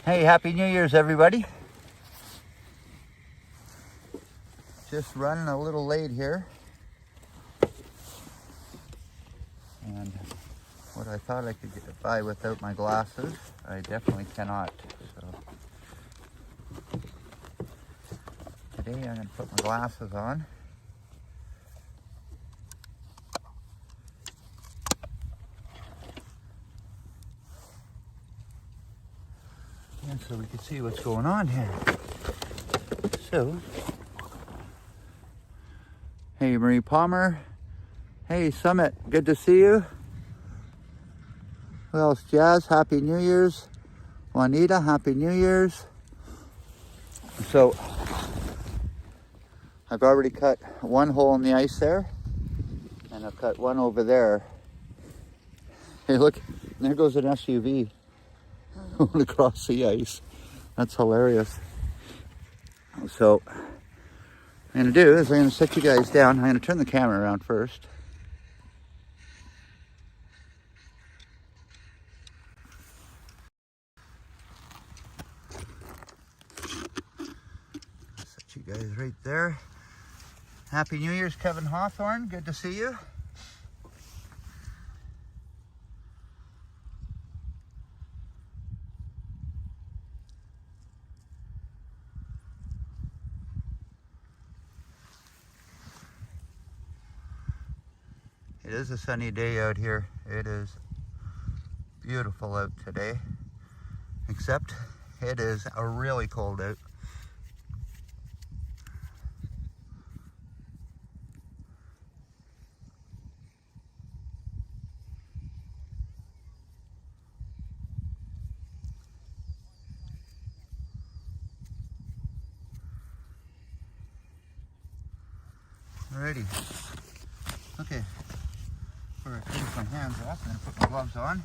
Hey, Happy New Year's, everybody. Just running a little late here. And what I thought I could get by without my glasses, I definitely cannot. So today I'm going to put my glasses on. And so we can see what's going on here. So, hey Marie Palmer. Hey Summit, good to see you. Who else? Jazz, Happy New Year's. Juanita, Happy New Year's. So, I've already cut one hole in the ice there. And I've cut one over there. Hey look, there goes an SUV going across the ice. That's hilarious. So, what I'm going to do is I'm going to set you guys down. I'm going to turn the camera around first. Set you guys right there. Happy New Year's, Kevin Hawthorne. Good to see you. It is a sunny day out here. It is beautiful out today, except it is really cold out. Alrighty. Okay. Before I take my hands off, I'm going to put my gloves on.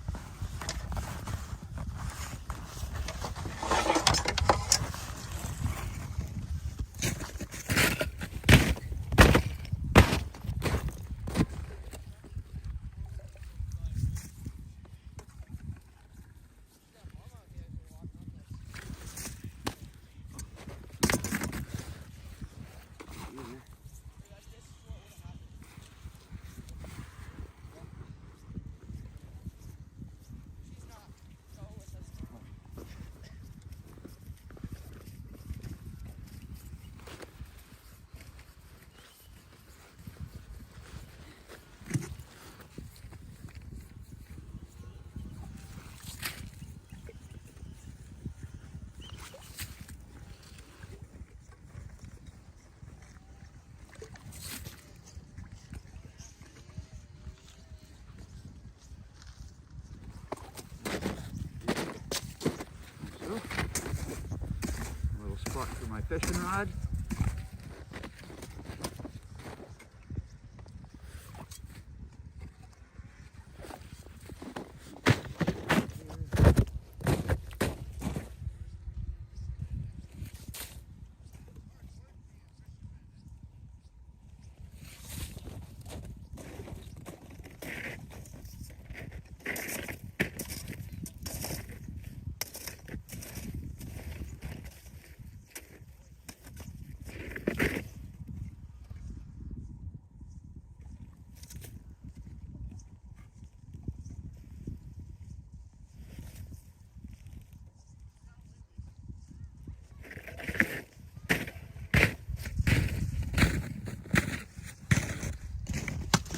A little spot for my fishing rod.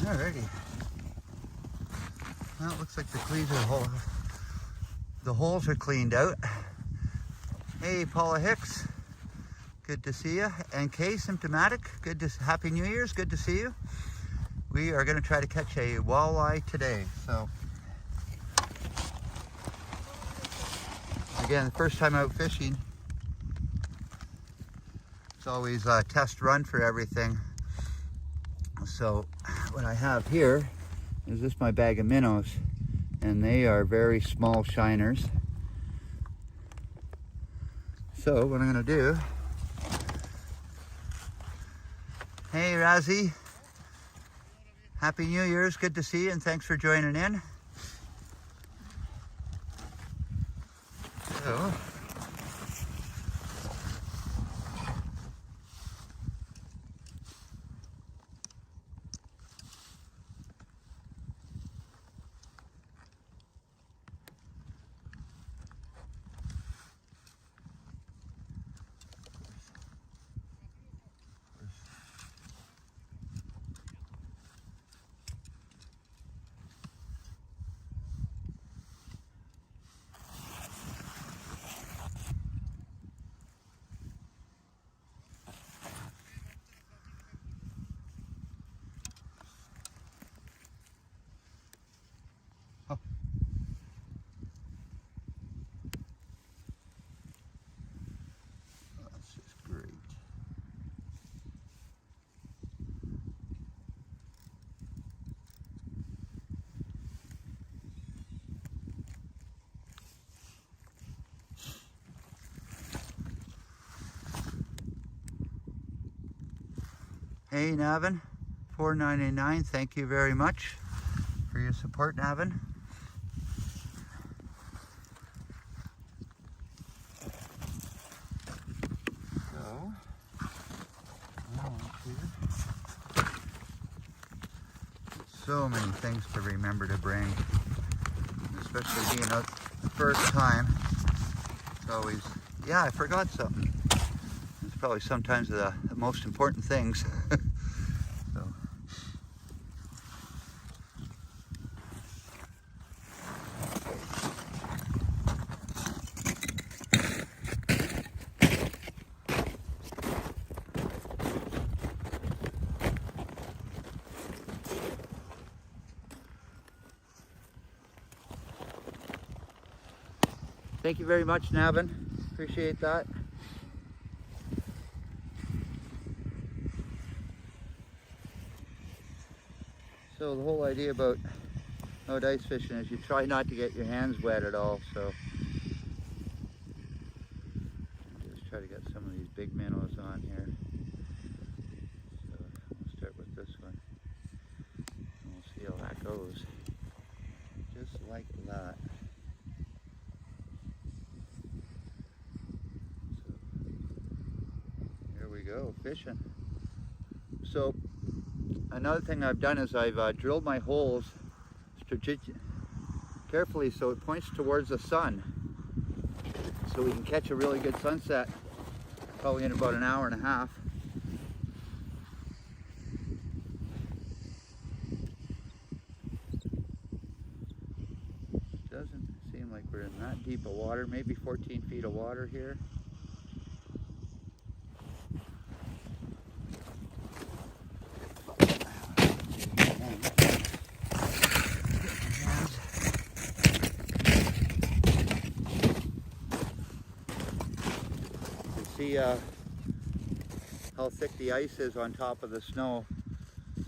Alrighty. Well, it looks like the holes are cleaned out. Hey, Paula Hicks. Good to see you. And Kay, Symptomatic. Happy New Year's. Good to see you. We are going to try to catch a walleye today. So, again, the first time out fishing. It's always a test run for everything. So what I have here is this my bag of minnows, and they are very small shiners. So what I'm going to do, hey Razzie, Happy New Year's, good to see you and thanks for joining in. So So that's just great. Hey Navin, $4.99. Thank you very much for your support, Navin. So, so many things to remember to bring, especially being out the first time. It's always, yeah, I forgot something. It's probably sometimes the most important things. So. Thank you very much, Navin. Appreciate that. So the whole idea about out ice fishing is you try not to get your hands wet at all. So just try to get some of these big minnows on here. So we'll start with this one. And we'll see how that goes. Just like that. Go fishing. So another thing I've done is I've drilled my holes carefully so it points towards the sun, so we can catch a really good sunset probably in about an hour and a half. Doesn't seem like we're in that deep of water, maybe 14 feet of water here. See how thick the ice is on top of the snow.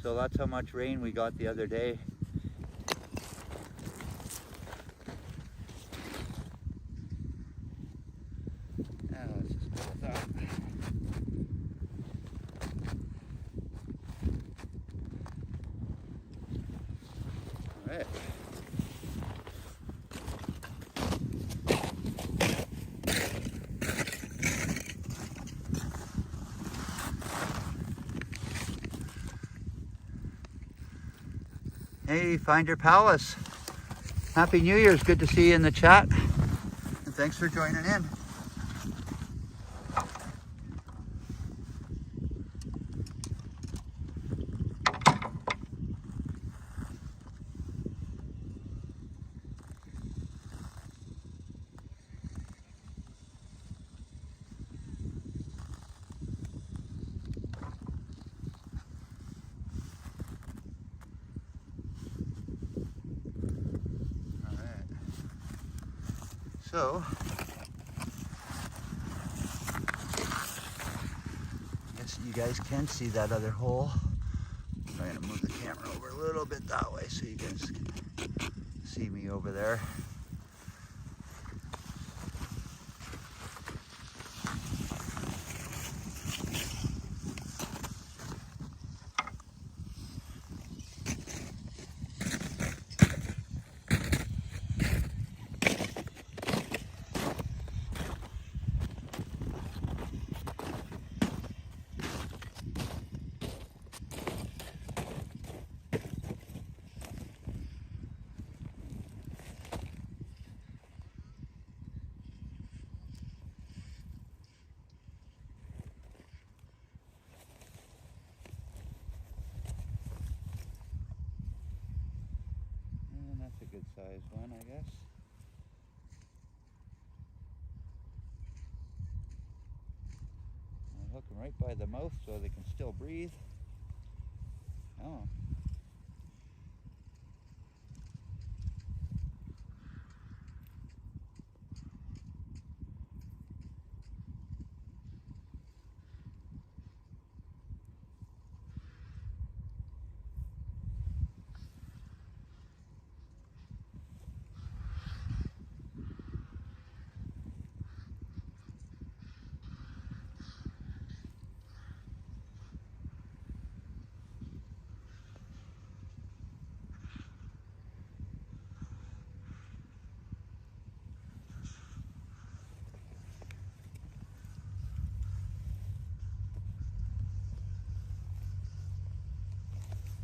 So that's how much rain we got the other day. Now let's just put that. All right. Hey, Finder Palace. Happy New Year's. Good to see you in the chat. And thanks for joining in. So, I guess you guys can see that other hole. I'm going to move the camera over a little bit that way so you guys can see me over there. a good sized one, I guess. I hook them right by the mouth so they can still breathe. Oh.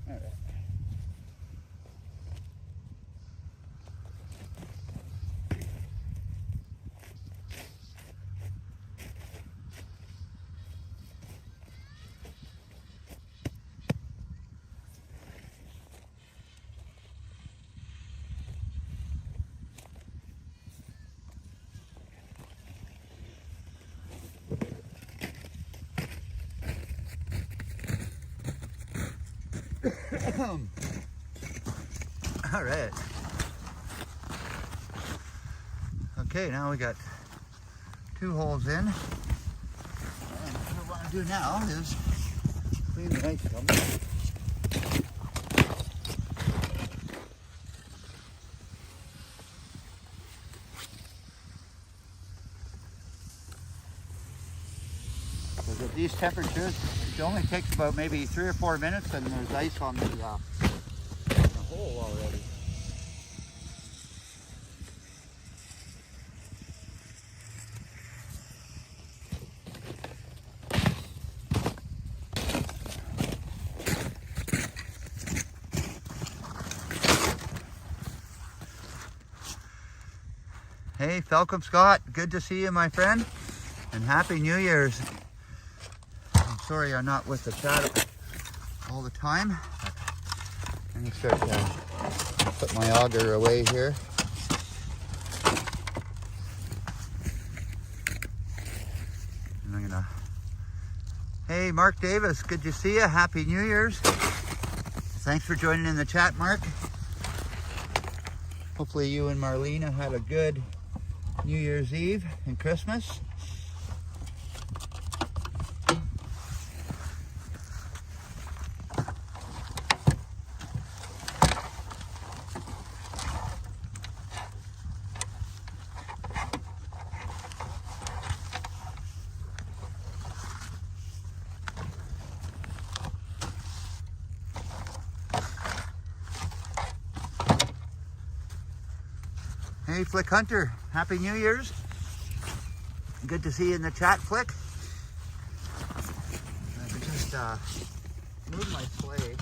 All right. All right. Okay, now we got 2 holes in. And what I want to do now is clean the ice from it. Because at these temperatures, it only takes about maybe 3 or 4 minutes and there's ice on the hole already. Hey, Falcom Scott, good to see you, my friend, and Happy New Year's. I'm sorry I'm not with the chat all the time. Let me start to put my auger away here. And I'm gonna, hey, Mark Davis, good to see you. Happy New Year's. Thanks for joining in the chat, Mark. Hopefully you and Marlena had a good New Year's Eve and Christmas. Hey, Flick Hunter, Happy New Year's. Good to see you in the chat, Flick. I can just move my sleigh.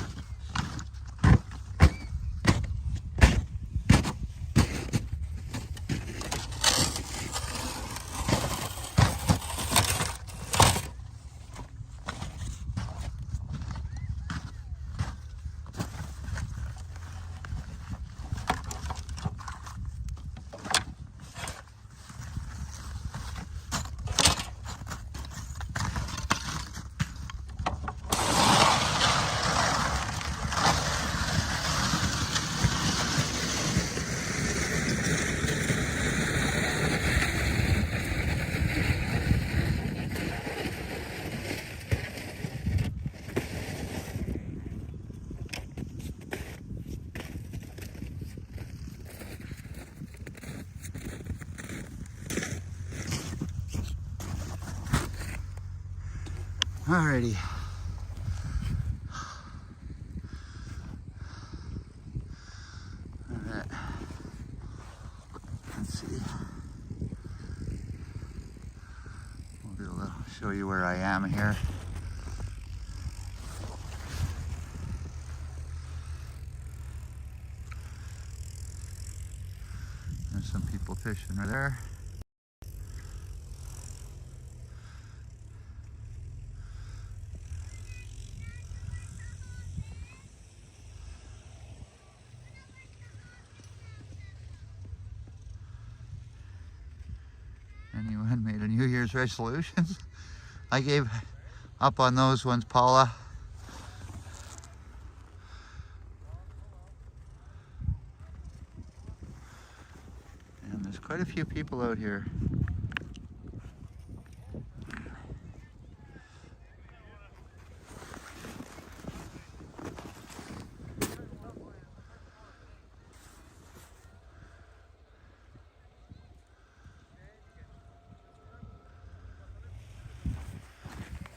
Alrighty. Alright. Let's see. We'll do a little, show you where I am here. There's some people fishing right there. New Year's resolutions. I gave up on those ones, Paula. And there's quite a few people out here.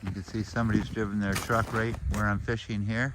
You can see somebody's driven their truck right where I'm fishing here.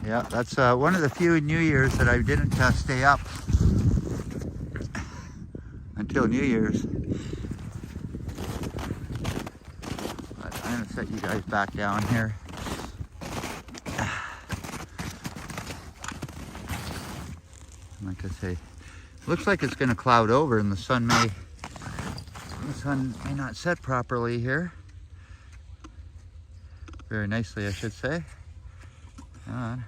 Yeah, that's one of the few New Year's that I didn't stay up until New Year's. But I'm gonna set you guys back down here. Like I say, looks like it's gonna cloud over and the sun may not set properly here. Very nicely, I should say. Come on.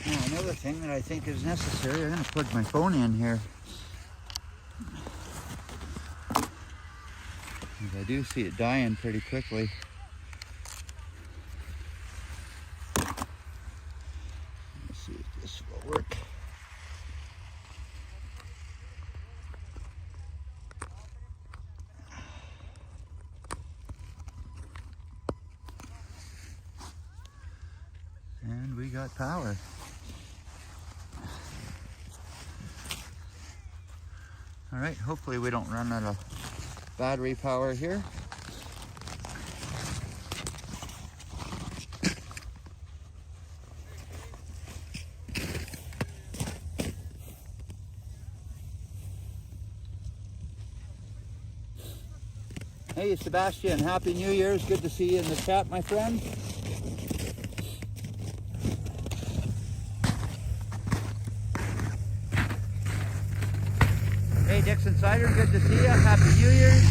Now, another thing that I think is necessary, I'm going to plug my phone in here. I do see it dying pretty quickly. Let's see if this will work. And we got power. All right, hopefully we don't run out of battery power here. Hey Sebastian, Happy New Year's. Good to see you in the chat, my friend. Hey Dixon Cider, good to see you. Happy New Year's.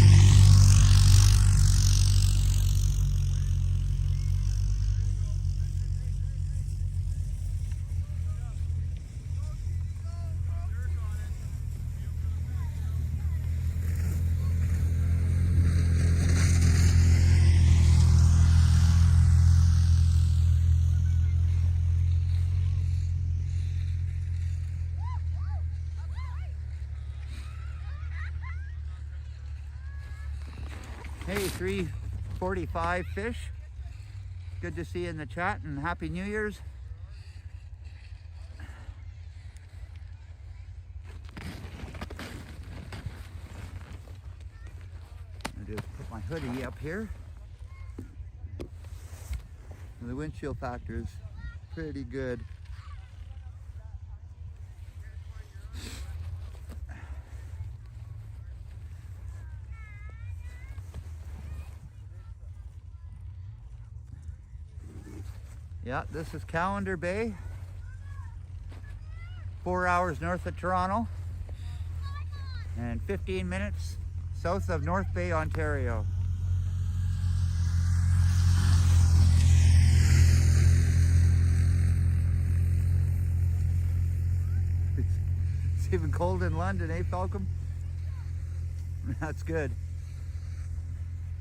Hey, 345 fish. Good to see you in the chat and Happy New Year's. I'm gonna just put my hoodie up here. The windshield factor is pretty good. Yeah, this is Callander Bay, 4 hours north of Toronto and 15 minutes south of North Bay, Ontario. It's even cold in London, eh, Falcom? That's good.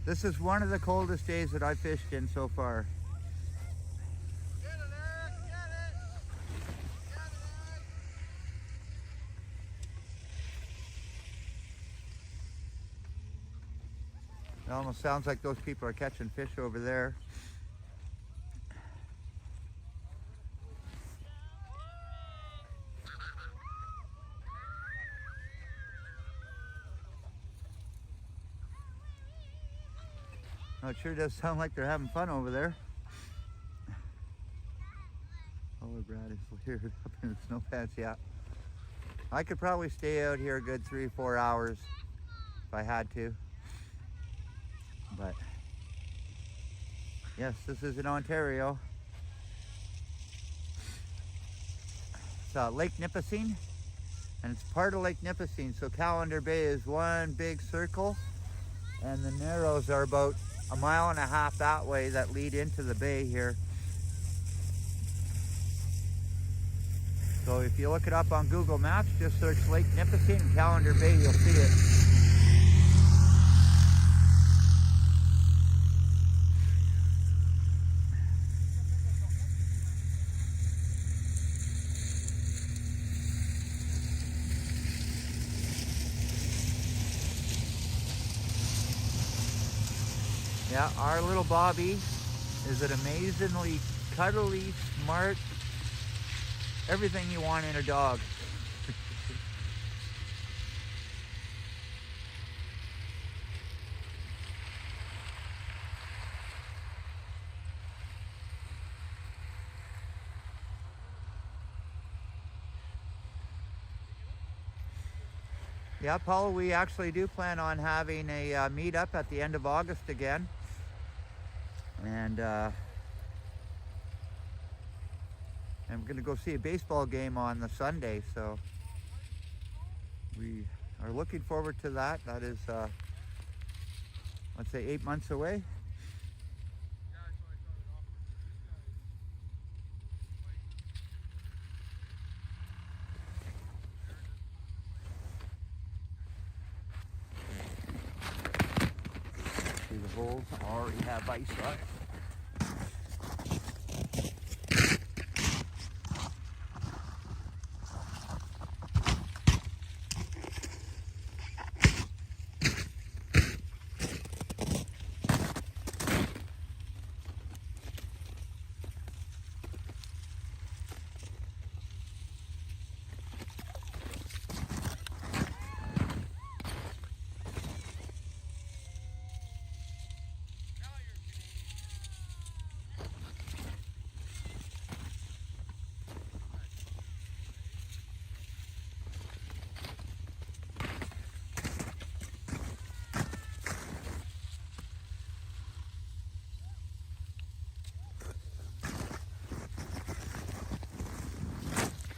This is one of the coldest days that I've fished in so far. Get it, Eric! Get it! Get it, Eric! It almost sounds like those people are catching fish over there. Oh, it sure does sound like they're having fun over there. Oh, Brad is here up in the snow pants, yeah. I could probably stay out here a good 3 or 4 hours if I had to. But yes, this is in Ontario. It's Lake Nipissing, and it's part of Lake Nipissing. So Callander Bay is one big circle, and the Narrows are about 1.5 miles that way that lead into the bay here. So if you look it up on Google Maps, just search Lake Nipissing and Callander Bay, you'll see it. Yeah, our little Bobby is an amazingly cuddly, smart, everything you want in a dog. Yeah, Paul, we actually do plan on having a meetup at the end of August again. And I'm going to go see a baseball game on the Sunday, so we are looking forward to that. That is, let's say 8 months away. See the holes already have ice on it.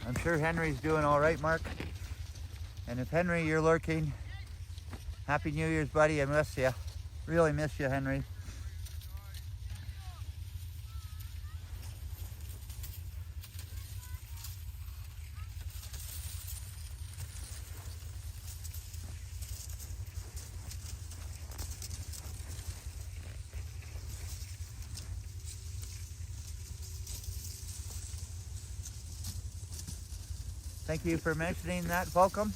I'm sure Henry's doing all right, Mark. And if Henry, you're lurking, Happy New Year's, buddy. I miss you. Really miss you, Henry. Thank you for mentioning that, Falcom.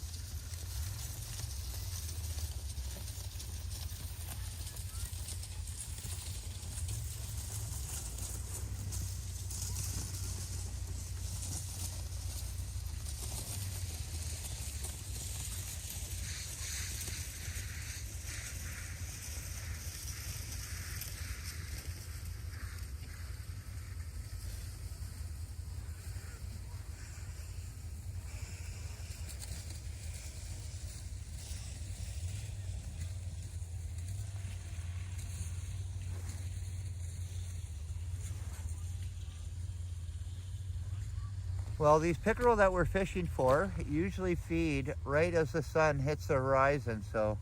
Well, these pickerel that we're fishing for usually feed right as the sun hits the horizon, so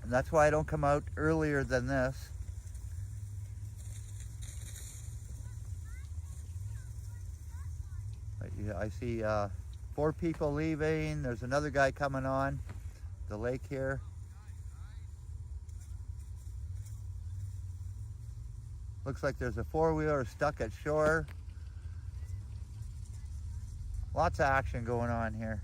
that's why I don't come out earlier than this. But yeah, I see 4 people leaving. There's another guy coming on the lake here. Looks like there's a 4-wheeler stuck at shore. Lots of action going on here.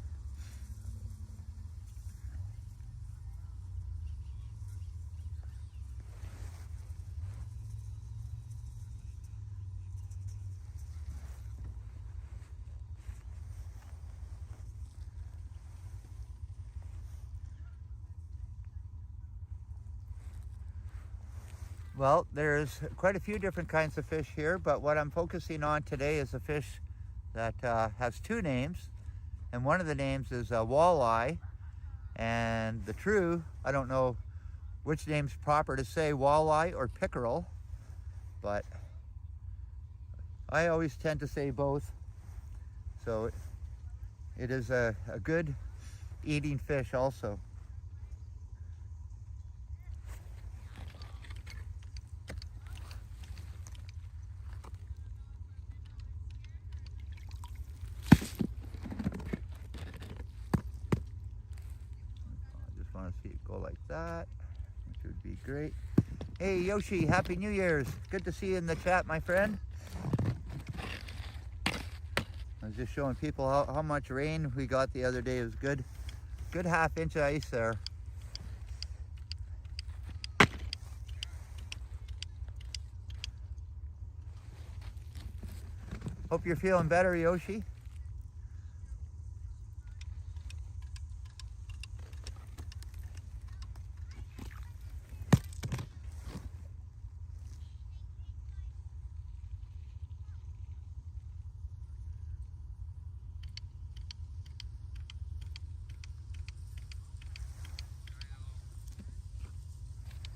Well, there's quite a few different kinds of fish here, but what I'm focusing on today is a fish that has 2 names, and one of the names is walleye, and the true, I don't know which name's proper to say, walleye or pickerel, but I always tend to say both. So it is a good eating fish also. Want to see it go like that, which would be great. Hey Yoshi, Happy New Year's. Good to see you in the chat, my friend. I was just showing people how much rain we got the other day. It was good 1/2 inch of ice there. Hope you're feeling better, Yoshi.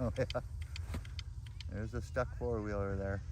Oh yeah, there's a stuck 4-wheeler there.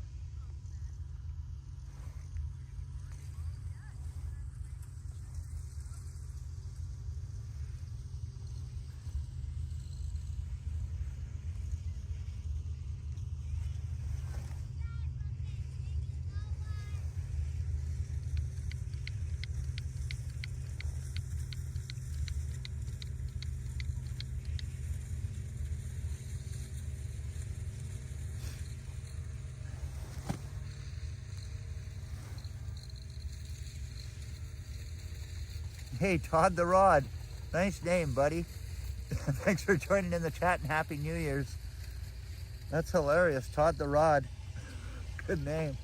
Hey, Todd the Rod. Nice name, buddy. Thanks for joining in the chat and Happy New Year's. That's hilarious, Todd the Rod. Good name.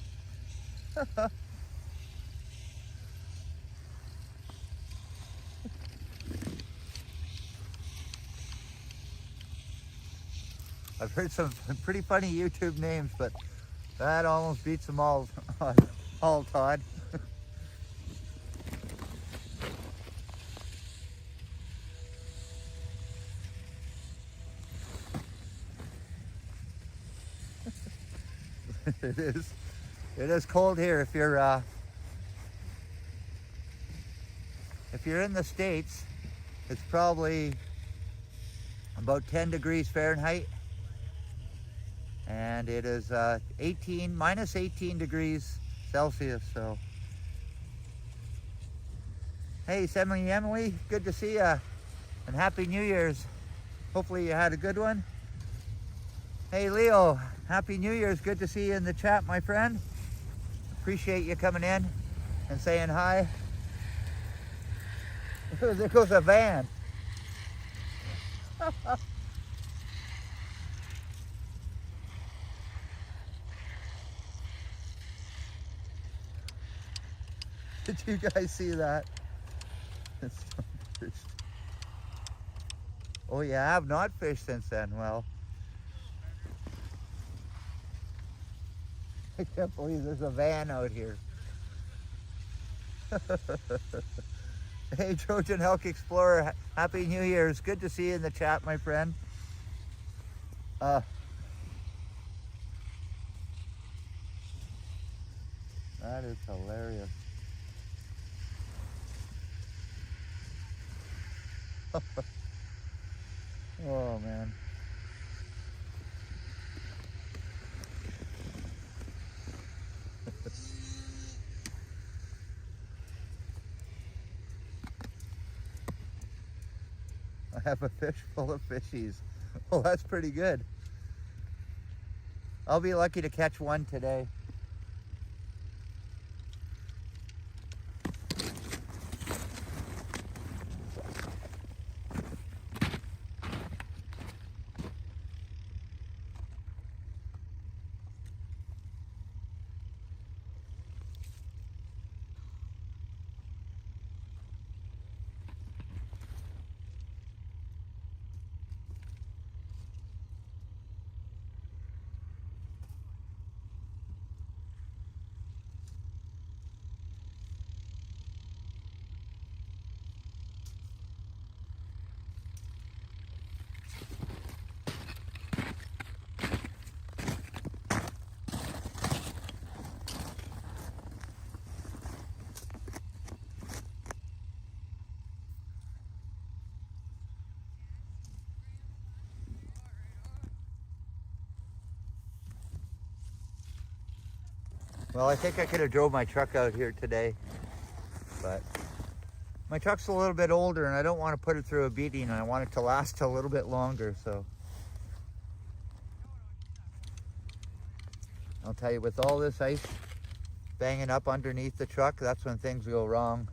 I've heard some pretty funny YouTube names, but that almost beats them all, Todd. It is cold here. If you're in the States, it's probably about 10 degrees Fahrenheit, and it is minus 18 degrees Celsius. So hey, Emily, good to see ya, and Happy New Year's. Hopefully you had a good one. Hey Leo, Happy New Year's. Good to see you in the chat, my friend. Appreciate you coming in and saying hi. There goes a van. Did you guys see that? Oh yeah, I have not fished since then. Well, I can't believe there's a van out here. Hey, Trojan Elk Explorer, Happy New Year's. Good to see you in the chat, my friend. That is hilarious. Oh man. I have a fish full of fishies. Oh, that's pretty good. I'll be lucky to catch one today. Well, I think I could have drove my truck out here today, but my truck's a little bit older and I don't want to put it through a beating. I want it to last a little bit longer, so. I'll tell you, with all this ice banging up underneath the truck, that's when things go wrong.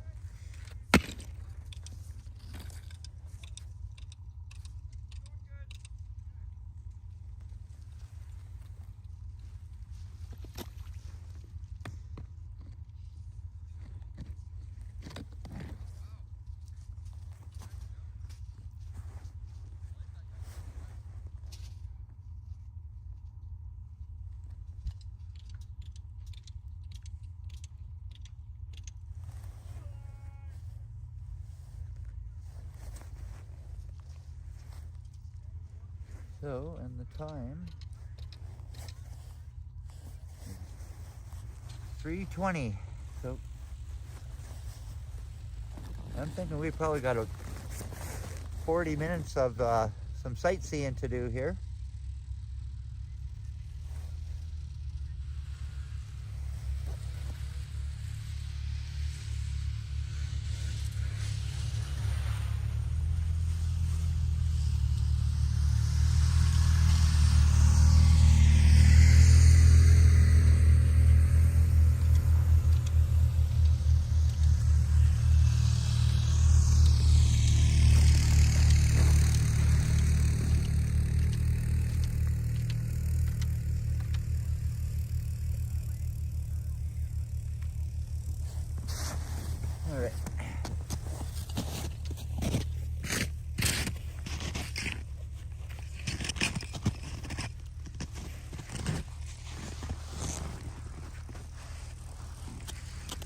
So, and the time, 3:20. So, I'm thinking we probably got 40 minutes of some sightseeing to do here. All right.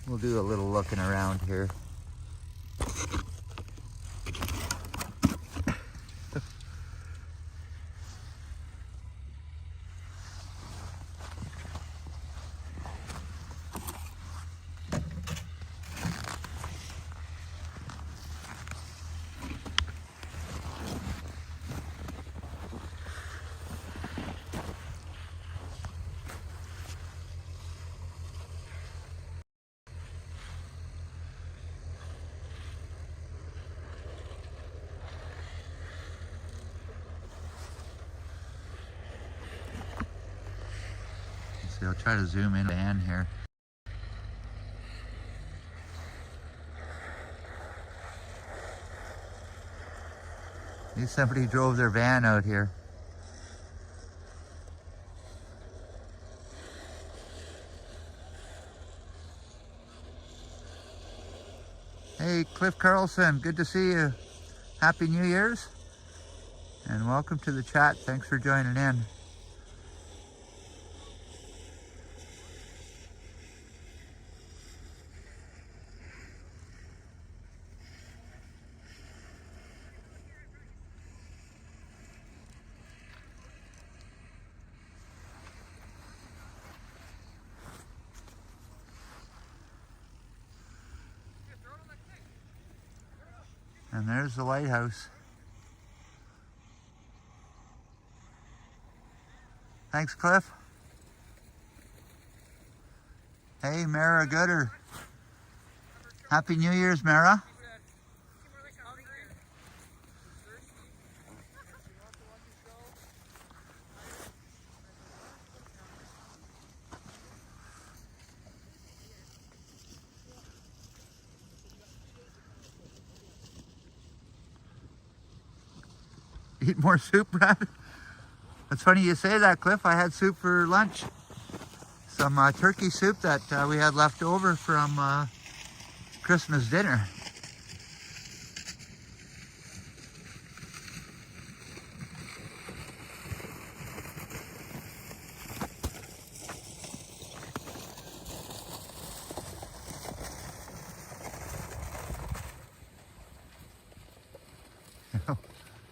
We'll do a little looking around here. See, I'll try to zoom in van here. Maybe somebody drove their van out here. Hey, Cliff Carlson, good to see you. Happy New Year's. And welcome to the chat. Thanks for joining in. And there's the lighthouse. Thanks, Cliff. Hey, Mara Gooder. Happy New Year's, Mara. Eat more soup, Brad? It's funny you say that, Cliff. I had soup for lunch. Some turkey soup that we had left over from Christmas dinner.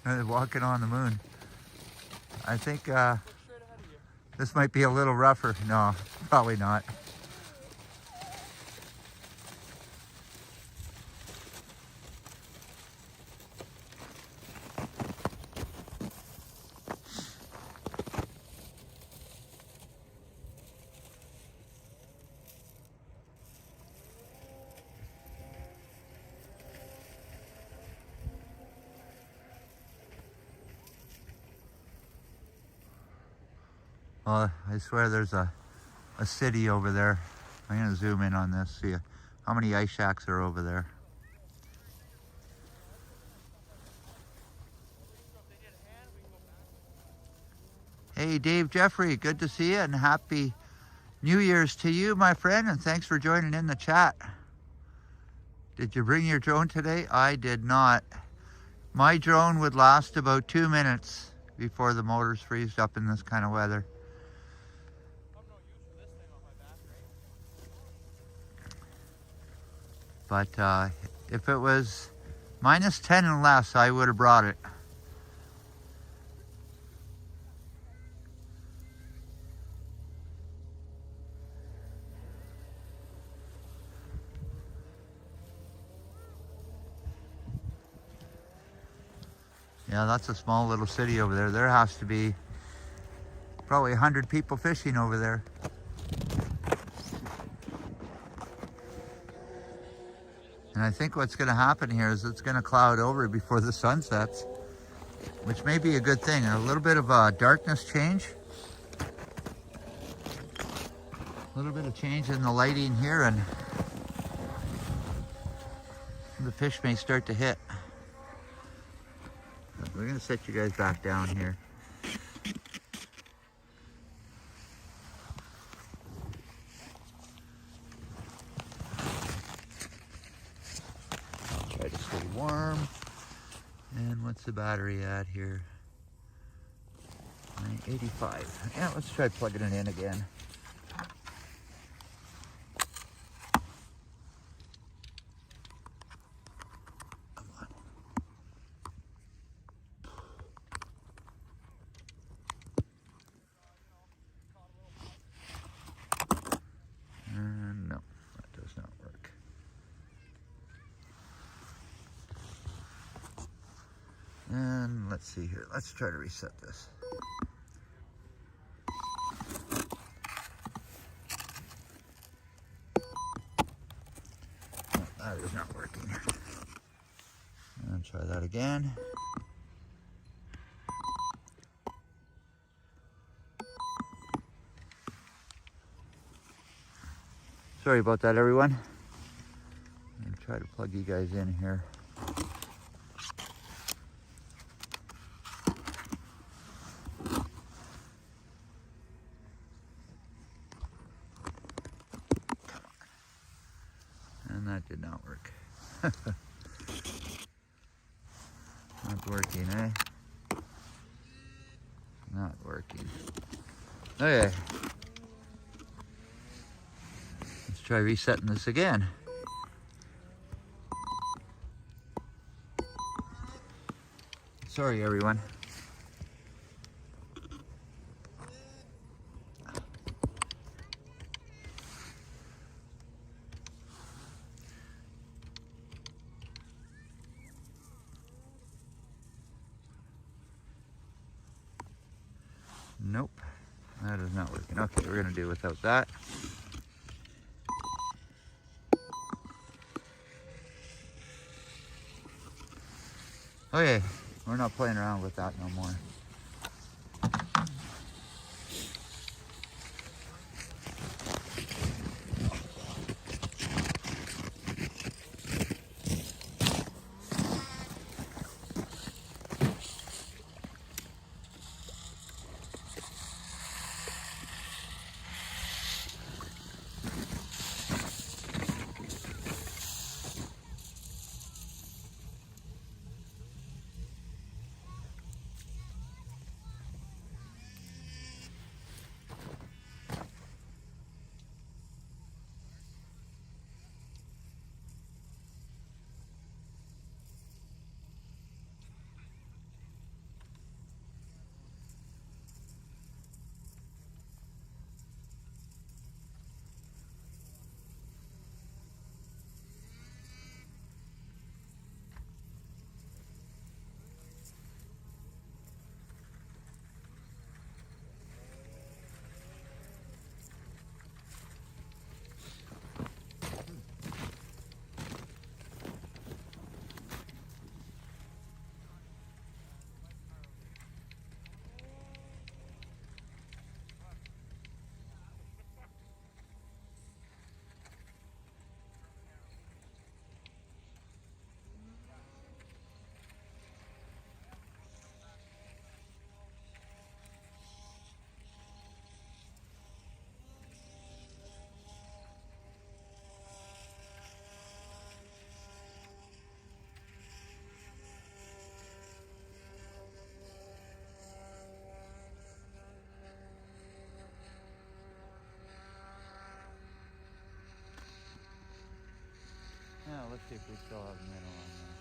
They're walking on the moon. I think this might be a little rougher. No, probably not. Well, I swear there's a city over there. I'm gonna zoom in on this, see how many ice shacks are over there. Hey, Dave Jeffrey, good to see you, and happy New Year's to you, my friend, and thanks for joining in the chat. Did you bring your drone today? I did not. My drone would last about 2 minutes before the motors freeze up in this kind of weather. But if it was -10 and less, I would have brought it. Yeah, that's a small little city over there. There has to be probably 100 people fishing over there. And I think what's going to happen here is it's going to cloud over before the sun sets, which may be a good thing. A little bit of a darkness change. A little bit of change in the lighting here, and the fish may start to hit. We're going to set you guys back down here. Try to stay warm. And what's the battery at here? 85. Yeah, let's try plugging it in again. Come on. No, that does not work. And let's see here. Let's try to reset this. No, that is not working. And try that again. Sorry about that, everyone. I'm going to try to plug you guys in here. And that did not work. Not working, eh? Not working. Okay. Let's try resetting this again. Sorry, everyone. not working. Okay, we're gonna do without that. Okay, we're not playing around with that no more. Now let's see if we still have minnow on there.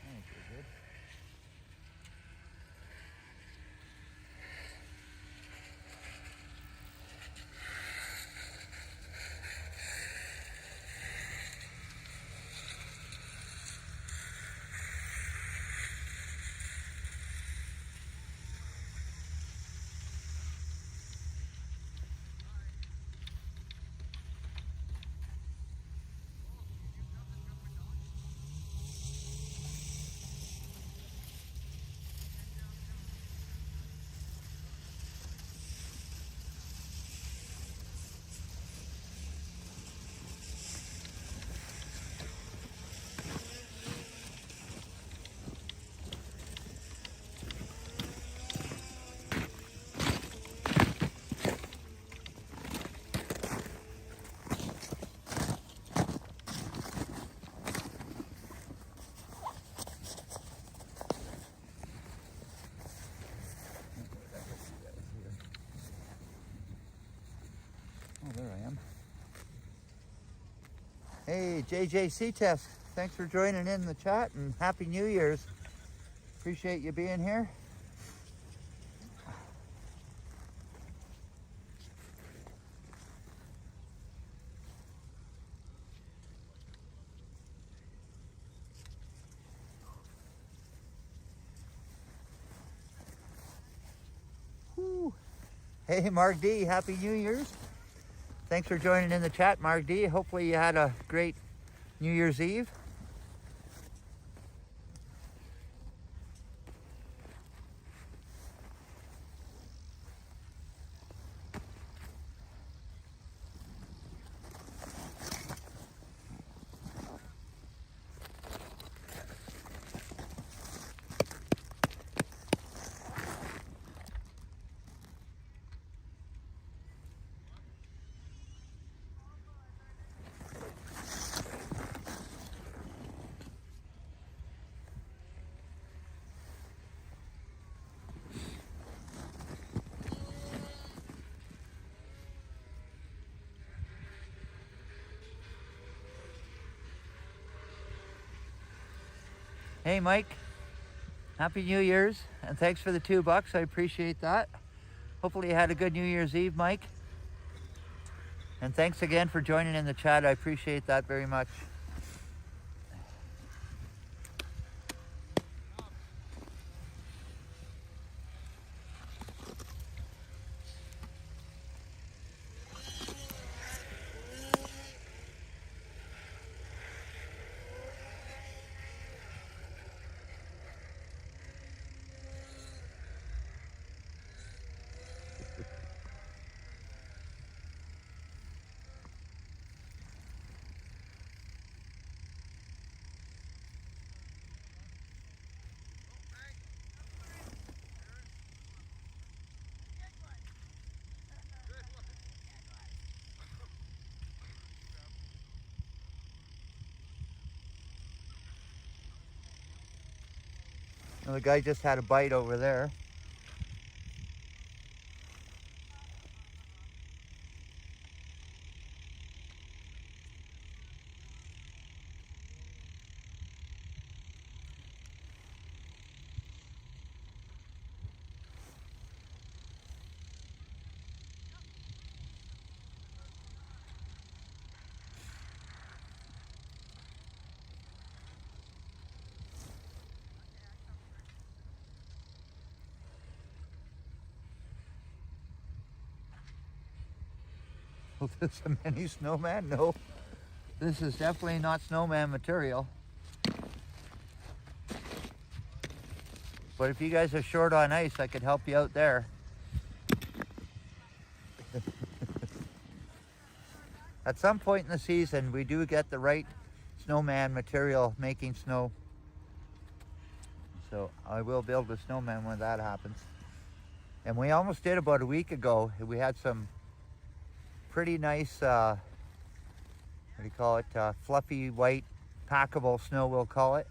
I think we're good. Oh, there I am. Hey, JJC Test. Thanks for joining in the chat and Happy New Year's. Appreciate you being here. Whew. Hey, Mark D. Happy New Year's. Thanks for joining in the chat, Mark D. Hopefully you had a great New Year's Eve. Hey, Mike. Happy New Year's, and thanks for the $2. I appreciate that. Hopefully you had a good New Year's Eve, Mike. And thanks again for joining in the chat. I appreciate that very much. Well, the guy just had a bite over there. Well, this a mini snowman? No, this is definitely not snowman material. But if you guys are short on ice, I could help you out there. At some point in the season, we do get the right snowman material making snow. So I will build a snowman when that happens. And we almost did about a week ago. We had some pretty nice, what do you call it, fluffy white packable snow, we'll call it.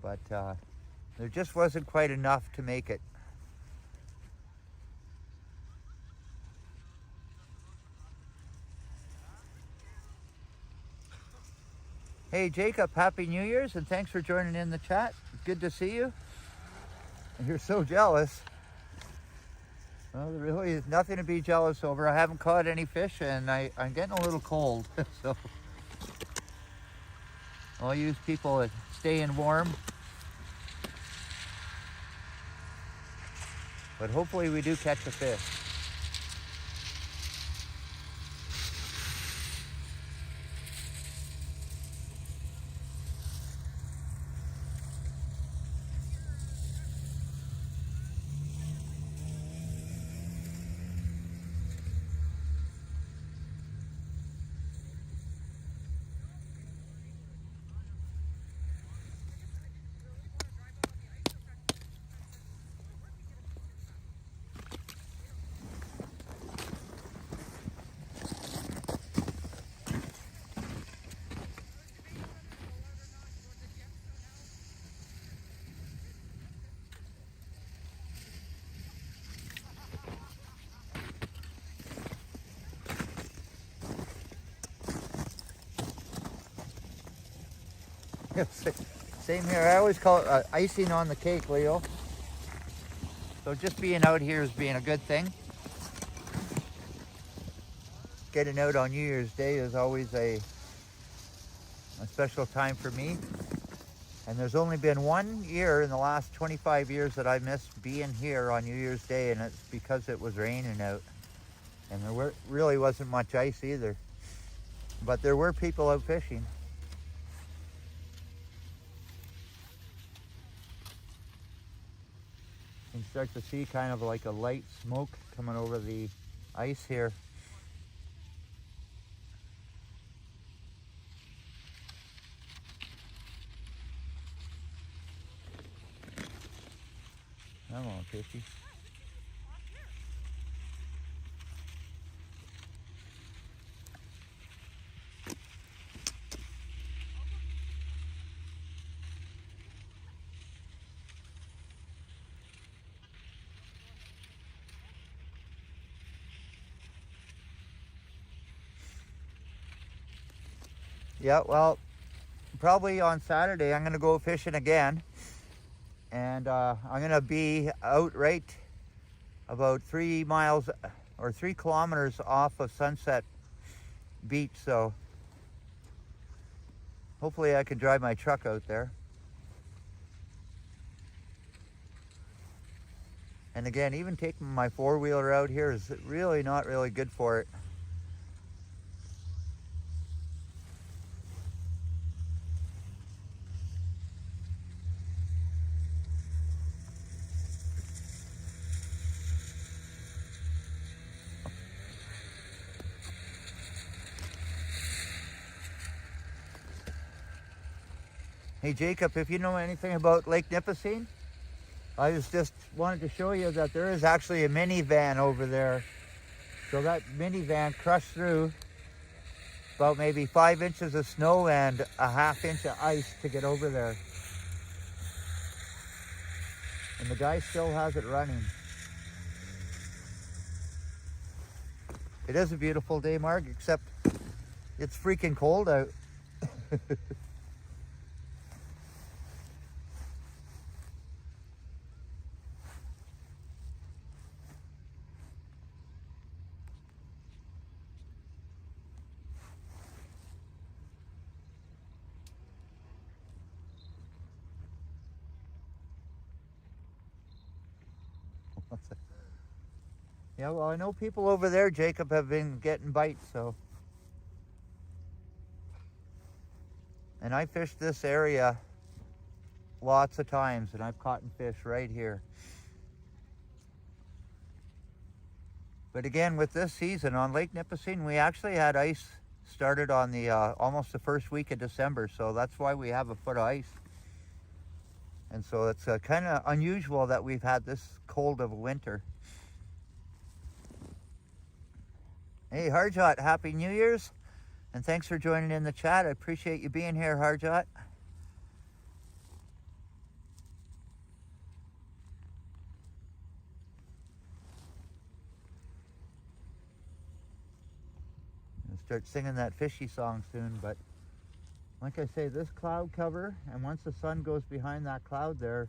But there just wasn't quite enough to make it. Hey Jacob, Happy New Year's, and thanks for joining in the chat. Good to see you. And you're so jealous. Well, there really is nothing to be jealous over. I haven't caught any fish, and I'm getting a little cold. So I'll use people staying warm. But hopefully we do catch a fish. Same here. I always call it icing on the cake, Leo. So just being out here is being a good thing. Getting out on New Year's Day is always a special time for me. And there's only been 1 year in the last 25 years that I missed being here on New Year's Day, and it's because it was raining out. And there really wasn't much ice either. But there were people out fishing. You can start to see kind of like a light smoke coming over the ice here. Come on, fishy. Yeah, well, probably on Saturday, I'm going to go fishing again. And I'm going to be out right about 3 miles or 3 kilometers off of Sunset Beach. So hopefully I can drive my truck out there. And again, even taking my four-wheeler out here is really not really good for it. Hey Jacob, if you know anything about Lake Nipissing, I just wanted to show you that there is actually a minivan over there. So that minivan crushed through about maybe 5 inches of snow and a ½ inch of ice to get over there. And the guy still has it running. It is a beautiful day, Mark, except it's freaking cold out. Yeah, well, I know people over there, Jacob, have been getting bites, so. And I fished this area lots of times, and I've caught fish right here. But again, with this season on Lake Nipissing, we actually had ice started on the almost the first week of December, so that's why we have a foot of ice. And so it's kind of unusual that we've had this cold of a winter. Hey, Harjot, Happy New Year's. And thanks for joining in the chat. I appreciate you being here, Harjot. I'll start singing that fishy song soon, but like I say, this cloud cover, and once the sun goes behind that cloud there,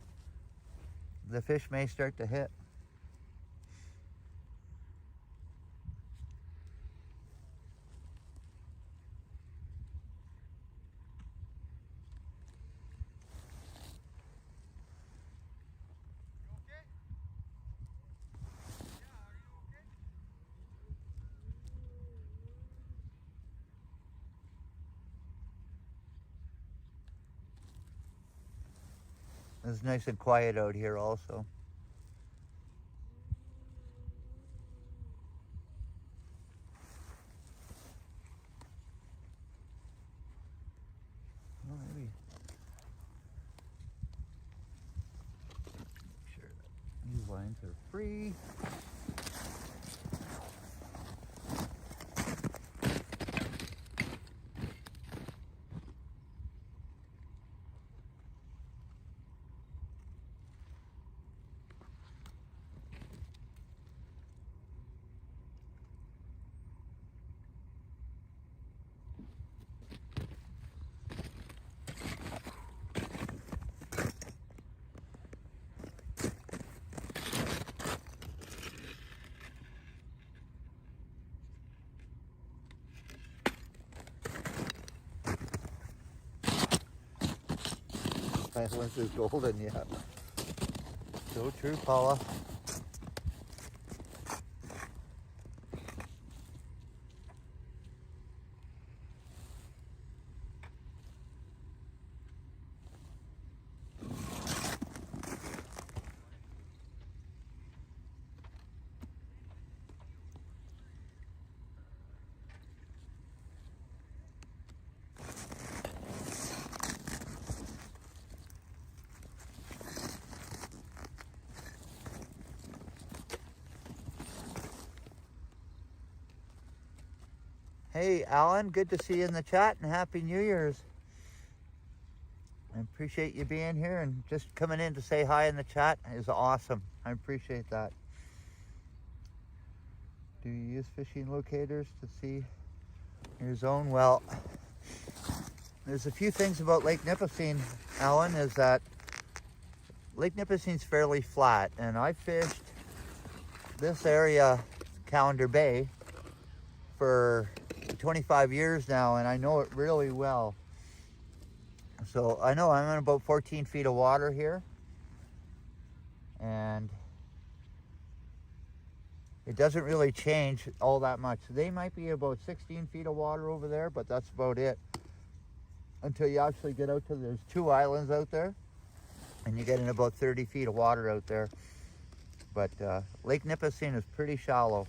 the fish may start to hit. It's nice and quiet out here also. Well, maybe. Make sure that these lines are free. Silence is golden, yeah. So true, Paula. Hey, Alan, good to see you in the chat, and Happy New Year's. I appreciate you being here, and just coming in to say hi in the chat is awesome. I appreciate that. Do you use fishing locators to see your zone? Well, there's a few things about Lake Nipissing, Alan, is that Lake Nipissing's fairly flat, and I fished this area, Callander Bay, for 25 years now, and I know it really well. So I know I'm in about 14 feet of water here, and it doesn't really change all that much. They might be about 16 feet of water over there, but that's about it until you actually get out to, there's 2 islands out there, and you get in about 30 feet of water out there. But Lake Nipissing is pretty shallow.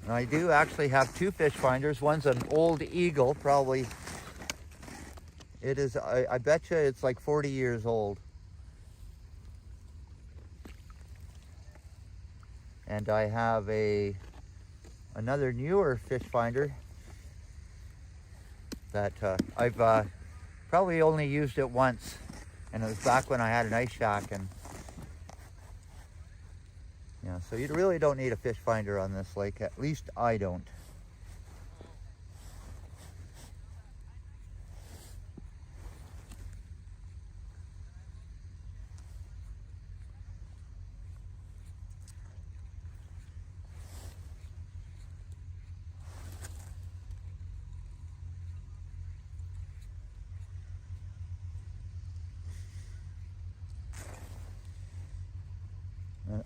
And I do actually have 2 fish finders. One's an old eagle, probably. It is, I bet you it's like 40 years old. And I have another newer fish finder that I've probably only used it once, and it was back when I had an ice shack. And yeah, so you really don't need a fish finder on this lake. At least I don't.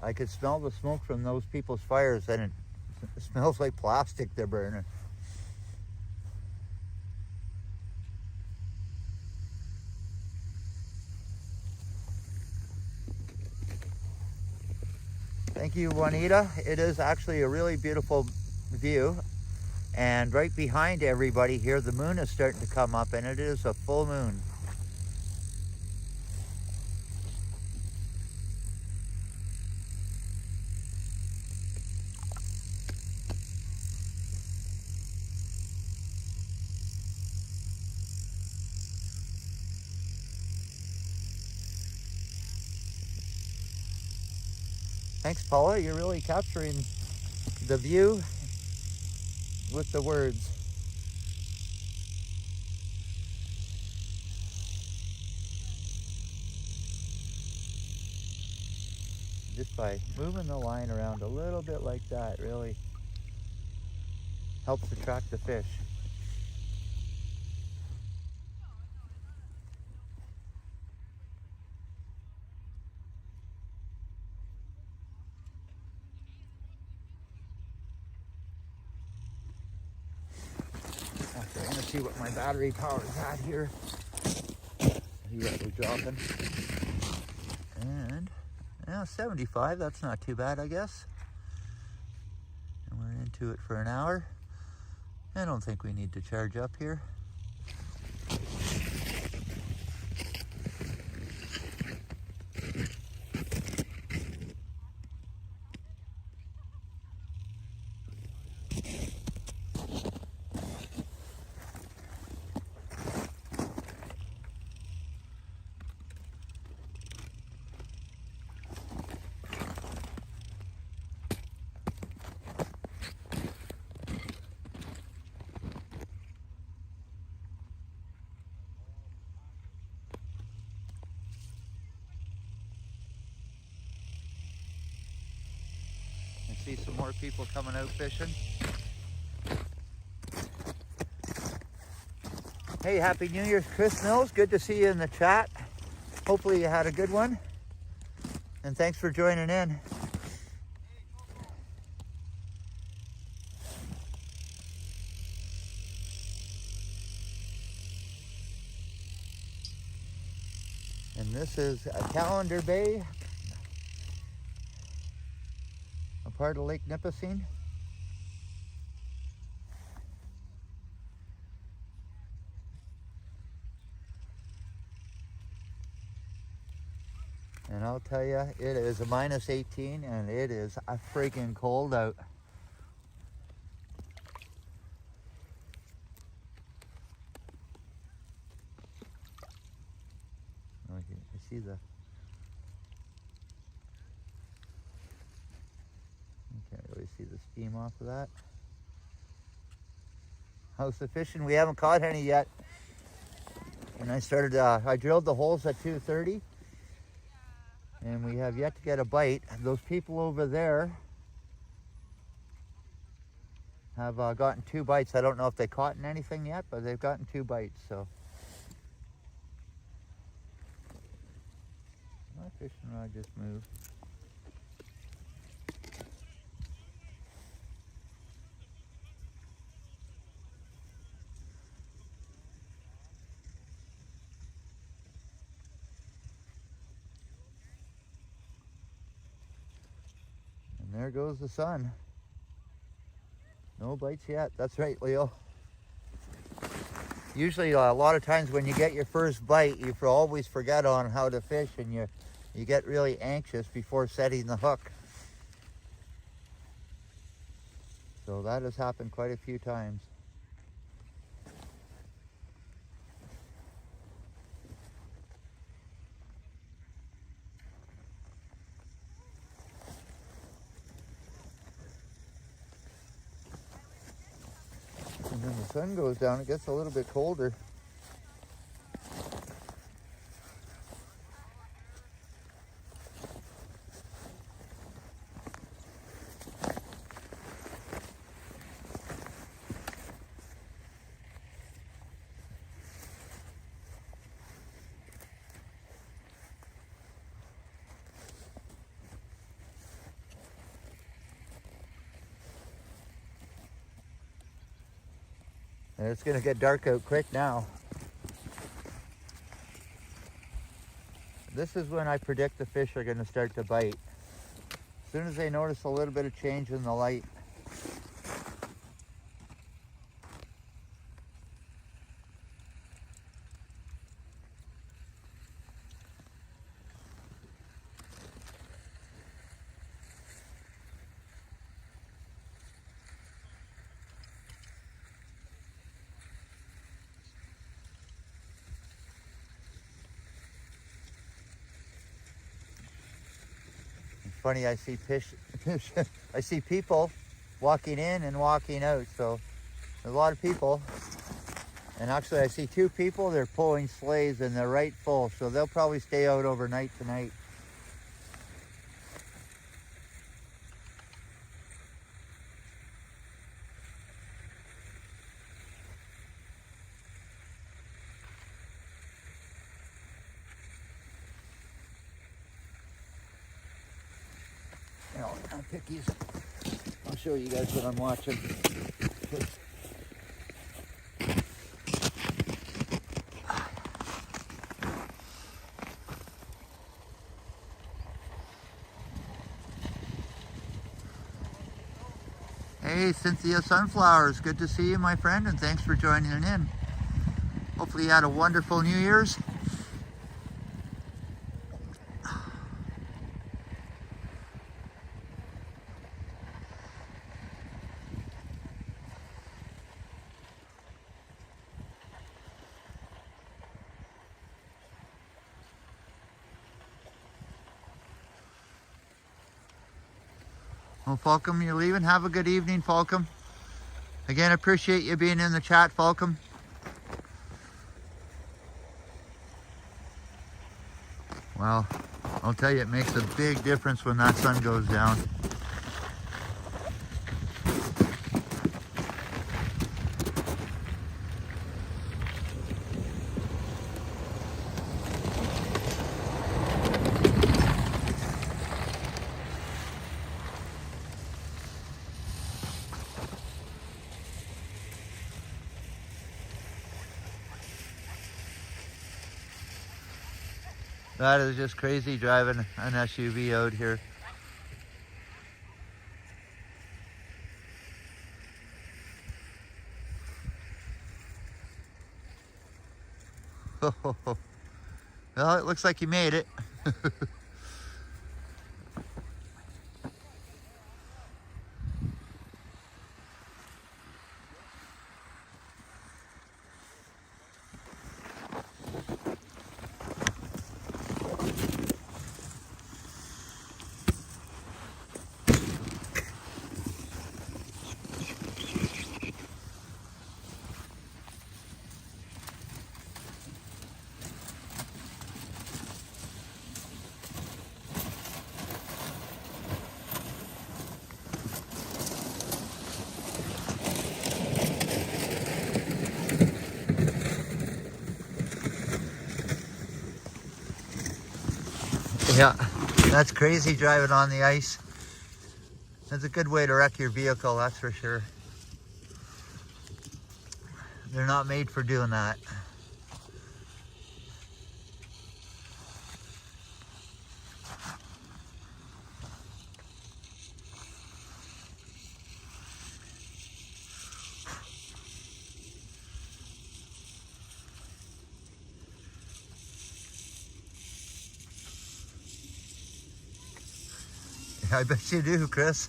I could smell the smoke from those people's fires, and it smells like plastic they're burning. Thank you, Juanita. It is actually a really beautiful view. And right behind everybody here, the moon is starting to come up, and it is a full moon. Thanks, Paula. You're really capturing the view with the words. Just by moving the line around a little bit like that really helps attract the fish. Okay, I'm gonna see what my battery power is at here. Yeah, we're dropping. And yeah, 75, that's not too bad, I guess. And we're into it for an hour. I don't think we need to charge up here. I see some more people coming out fishing. Hey, Happy New Year, Chris Mills. Good to see you in the chat. Hopefully you had a good one. And thanks for joining in. And this is Callander Bay, a part of Lake Nipissing. And I'll tell you, it is a minus 18 and it is a freaking cold out. Okay, I see the... You can't really see the steam off of that. House of Fishing. We haven't caught any yet. And I drilled the holes at 2:30. And we have yet to get a bite. Those people over there have gotten 2 bites. I don't know if they caught anything yet, but they've gotten 2 bites, so. My fishing rod just moved. And there goes the sun. No bites yet. That's right, Leo. Usually a lot of times when you get your first bite, you always forget on how to fish, and you get really anxious before setting the hook. So that has happened quite a few times. And when the sun goes down, it gets a little bit colder. And it's going to get dark out quick now. This is when I predict the fish are going to start to bite. As soon as they notice a little bit of change in the light. Funny, I see I see people walking in and walking out, so there's a lot of people. And actually I see 2 people, they're pulling sleighs and they're right full, so they'll probably stay out overnight tonight. Pickies. I'll show you guys what I'm watching. Hey, Cynthia Sunflowers. Good to see you, my friend, and thanks for joining in. Hopefully you had a wonderful New Year's. Well, Falcom, you're leaving. Have a good evening, Falcom. Again, appreciate you being in the chat, Falcom. Well, I'll tell you, it makes a big difference when that sun goes down. That is just crazy driving an SUV out here. Well, it looks like you made it. Yeah, that's crazy driving on the ice. That's a good way to wreck your vehicle, that's for sure. They're not made for doing that. I bet you do, Chris.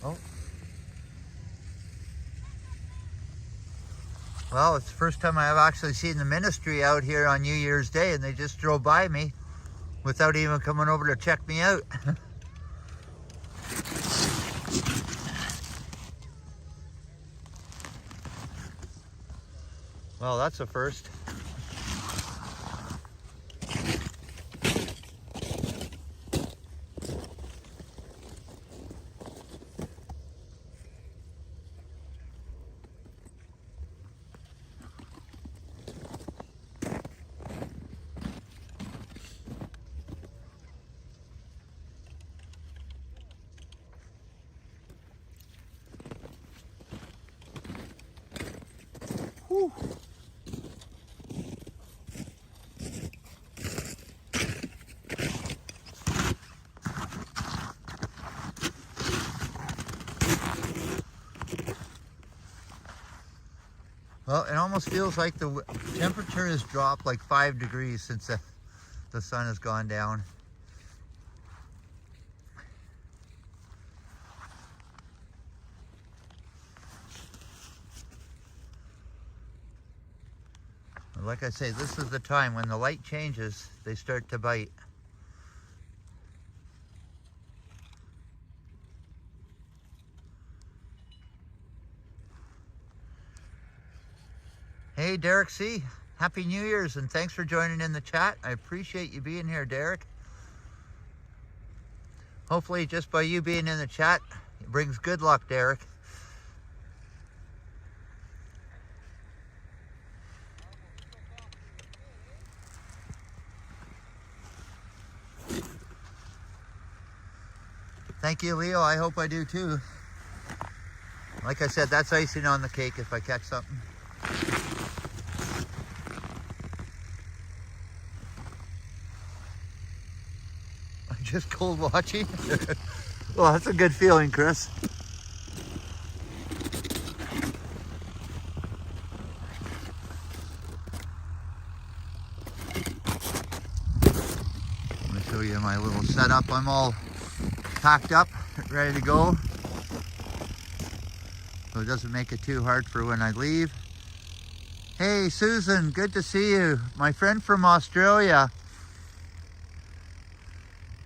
Oh. Well, it's the first time I've actually seen the ministry out here on New Year's Day, and they just drove by me without even coming over to check me out. Well, that's a first. Whew. Well, it almost feels like the temperature has dropped like 5 degrees since the sun has gone down. But like I say, this is the time when the light changes, they start to bite. Hey, Derek C. Happy New Year's, and thanks for joining in the chat. I appreciate you being here, Derek. Hopefully, just by you being in the chat, it brings good luck, Derek. Thank you, Leo. I hope I do too. Like I said, that's icing on the cake if I catch something. Just cold watching. Well, that's a good feeling, Chris. I'm going to show you my little setup. I'm all packed up, ready to go, so it doesn't make it too hard for when I leave. Hey, Susan, good to see you. My friend from Australia.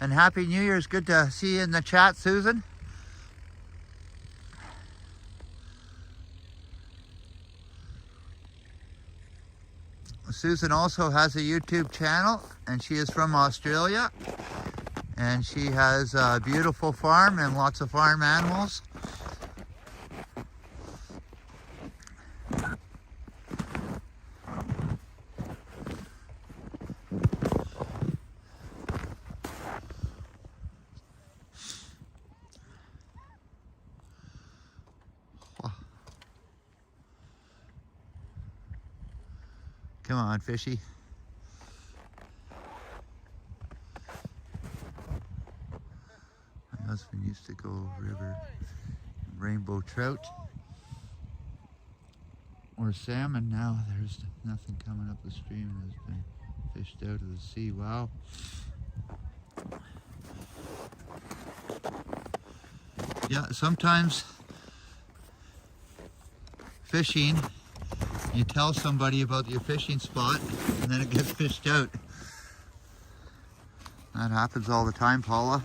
And Happy New Year's. Good to see you in the chat, Susan. Susan also has a YouTube channel, and she is from Australia. And she has a beautiful farm and lots of farm animals. Come on, fishy. My husband used to go river, rainbow trout or salmon. Now there's nothing coming up the stream. It has been fished out of the sea. Wow. Yeah, sometimes fishing, you tell somebody about your fishing spot and then it gets fished out. That happens all the time, Paula.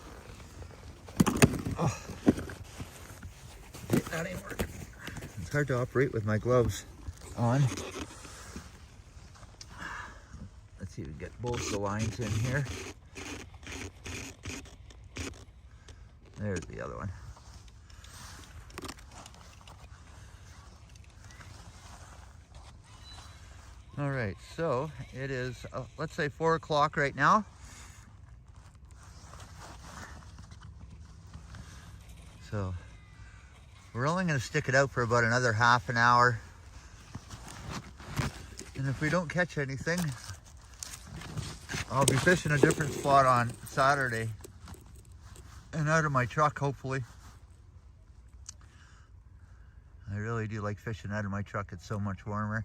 Oh. That ain't working. It's hard to operate with my gloves on. Let's see if we can get both the lines in here. There's the other one. All right, so it is, let's say 4 o'clock right now. So we're only going to stick it out for about another half an hour. And if we don't catch anything, I'll be fishing a different spot on Saturday and out of my truck, hopefully. I really do like fishing out of my truck. It's so much warmer.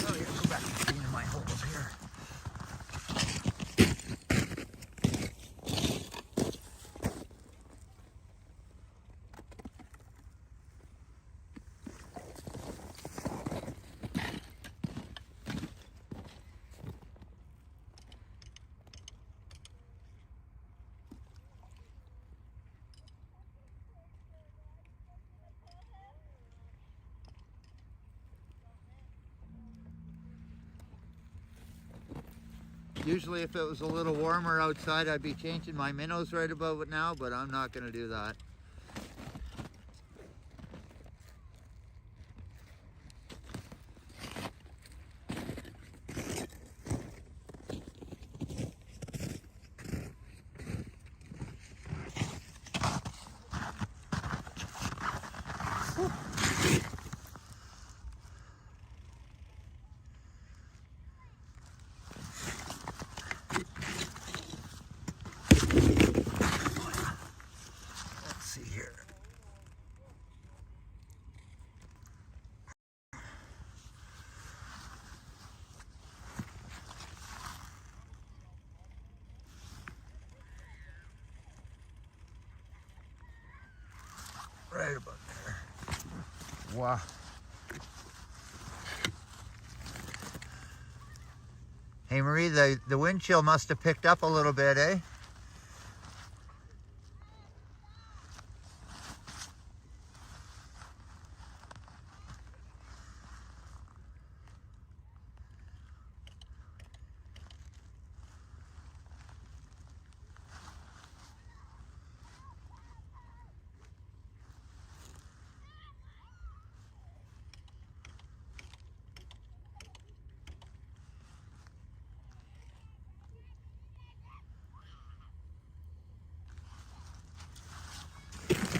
Oh yeah, go back to cleaning my holes here. Usually if it was a little warmer outside, I'd be changing my minnows right about now, but I'm not going to do that. Let's see here. Right about there. Wow. Hey Marie, the wind chill must have picked up a little bit, eh?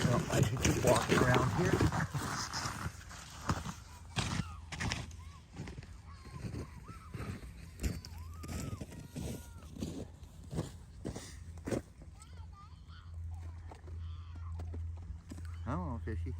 Well, I should keep walking around here. Oh, fishy.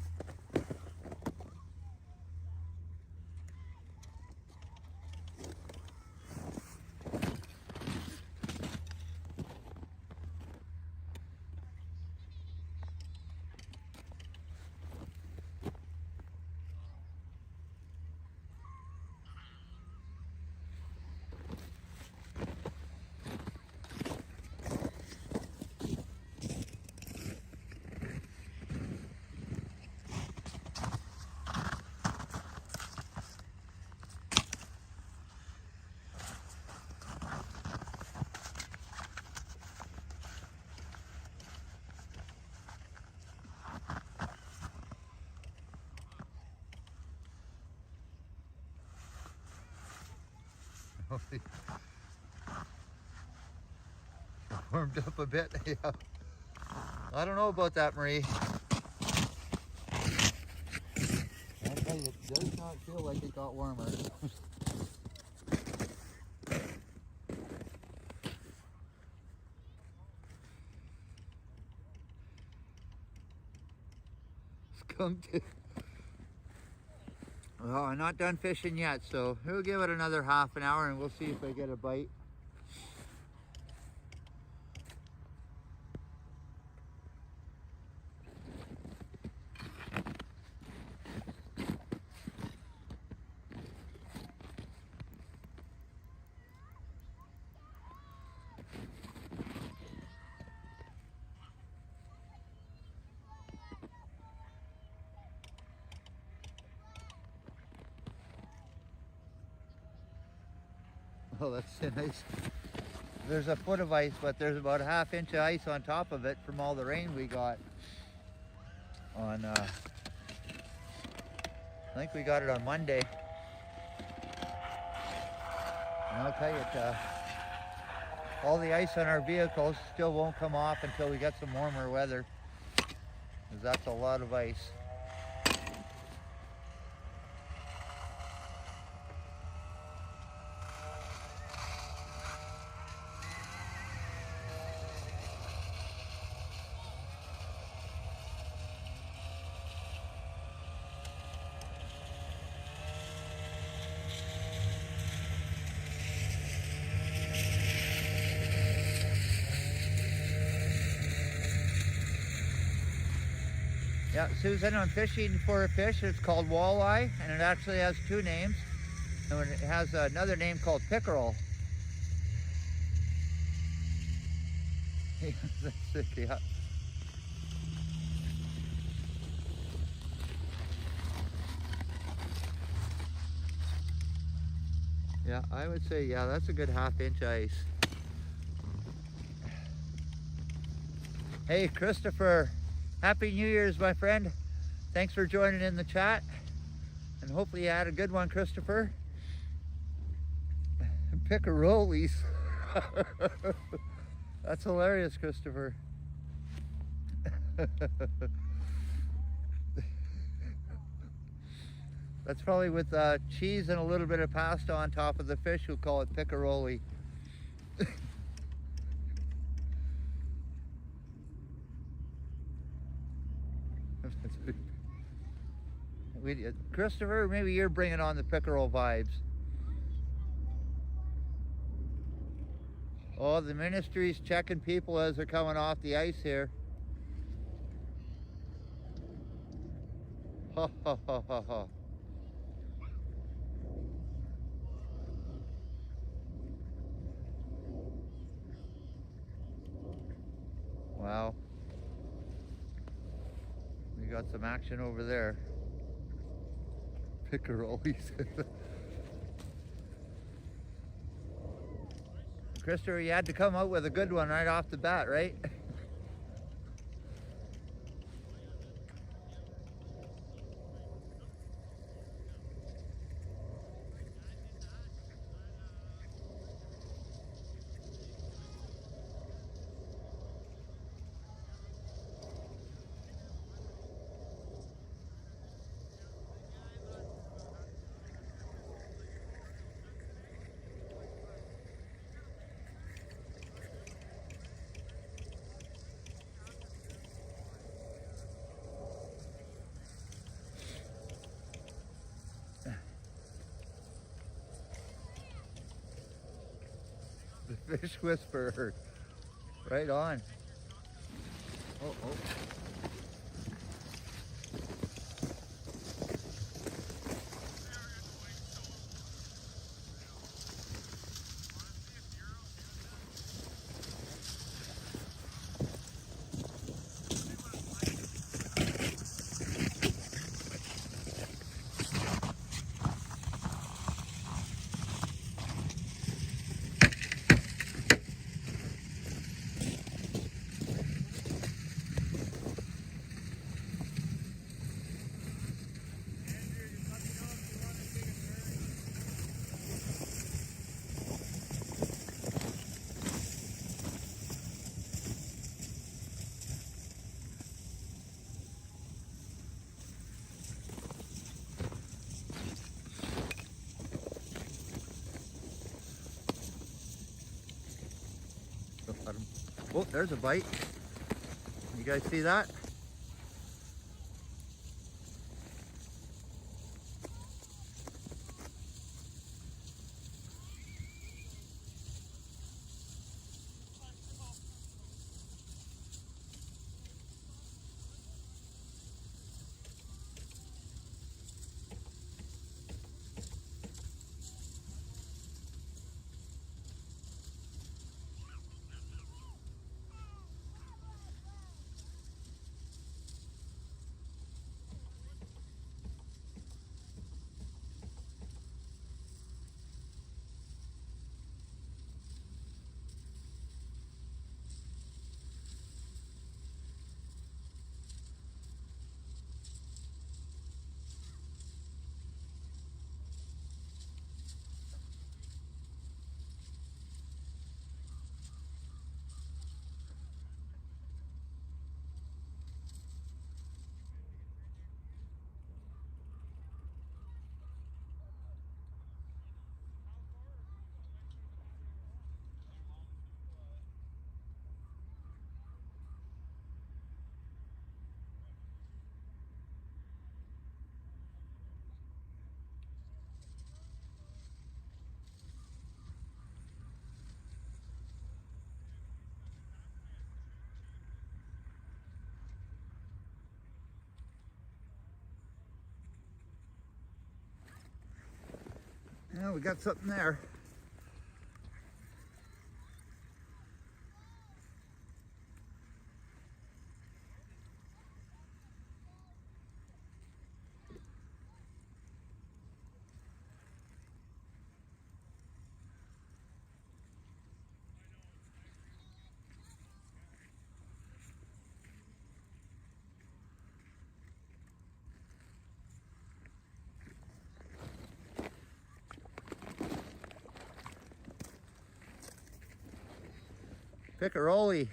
Warmed up a bit. Yeah. I don't know about that, Marie. I'll tell you, it does not feel like it got warmer. Skunked it. Well, I'm not done fishing yet, so we'll give it another half an hour and we'll see if I get a bite. Oh, that's thin ice. There's a foot of ice, but there's about a ½ inch of ice on top of it from all the rain we got on, I think we got it on Monday. And I'll tell you, all the ice on our vehicles still won't come off until we get some warmer weather, because that's a lot of ice. Yeah, Susan, I'm fishing for a fish. It's called walleye, and it actually has two names. And it has another name called pickerel. Yeah. Yeah, I would say, yeah, that's a good ½ inch ice. Hey, Christopher, Happy New Year's, my friend. Thanks for joining in the chat. And hopefully you had a good one, Christopher. Pickerolies. That's hilarious, Christopher. That's probably with cheese and a little bit of pasta on top of the fish. We'll call it pickeroli. Christopher, maybe you're bringing on the pickerel vibes. Oh, the ministry's checking people as they're coming off the ice here. Ha ha ha ha ha. Wow. We got some action over there. Pickerolies. Christopher, you had to come out with a good one right off the bat, right? The fish whisperer. Right on. Oh, oh. Oh, there's a bite. You guys see that? Well, we got something there. Pickeroli.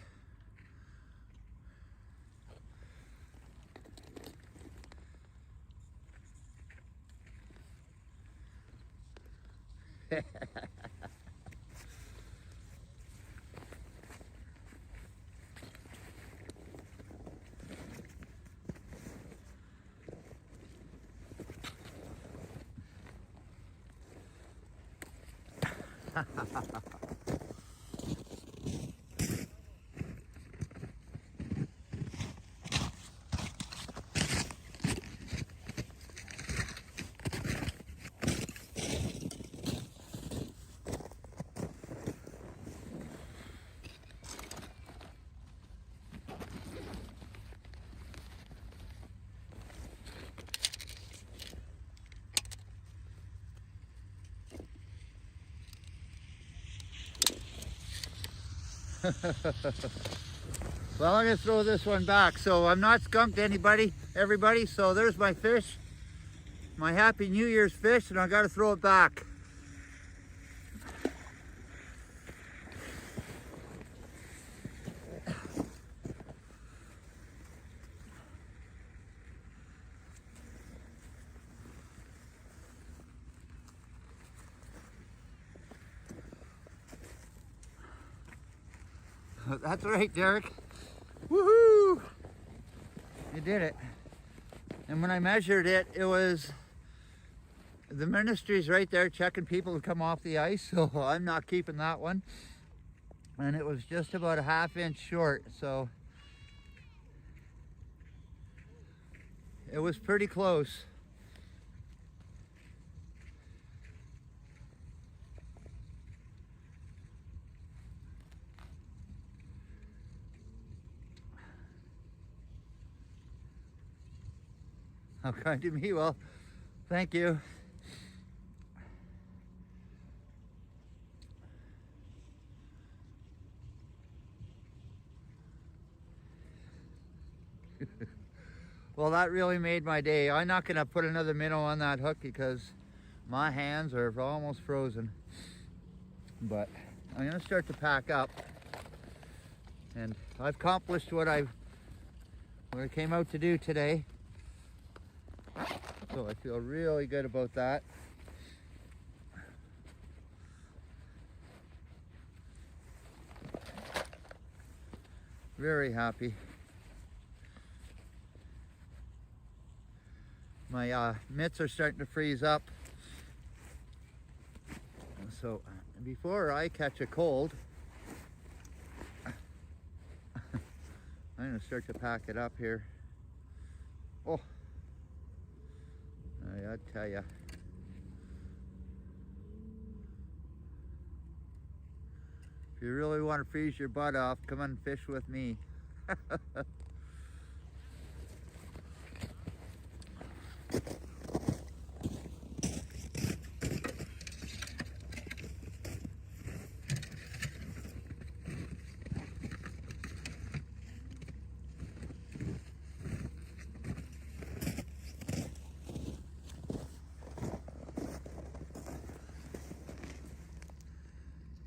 Well, I'm gonna throw this one back. So I'm not skunked everybody. So there's my fish, my Happy New Year's fish, and I gotta throw it back. That's right, Derek. Woohoo! You did it. And when I measured it, it was, the ministry's right there checking people who come off the ice, so I'm not keeping that one. And it was just about a ½ inch short, so it was pretty close. How kind of me. Well, thank you. Well, that really made my day. I'm not gonna put another minnow on that hook because my hands are almost frozen. But I'm gonna start to pack up. And I've accomplished what I came out to do today. So I feel really good about that. Very happy. My mitts are starting to freeze up. So before I catch a cold, I'm gonna start to pack it up here. Oh, I tell ya. If you really want to freeze your butt off, come and fish with me.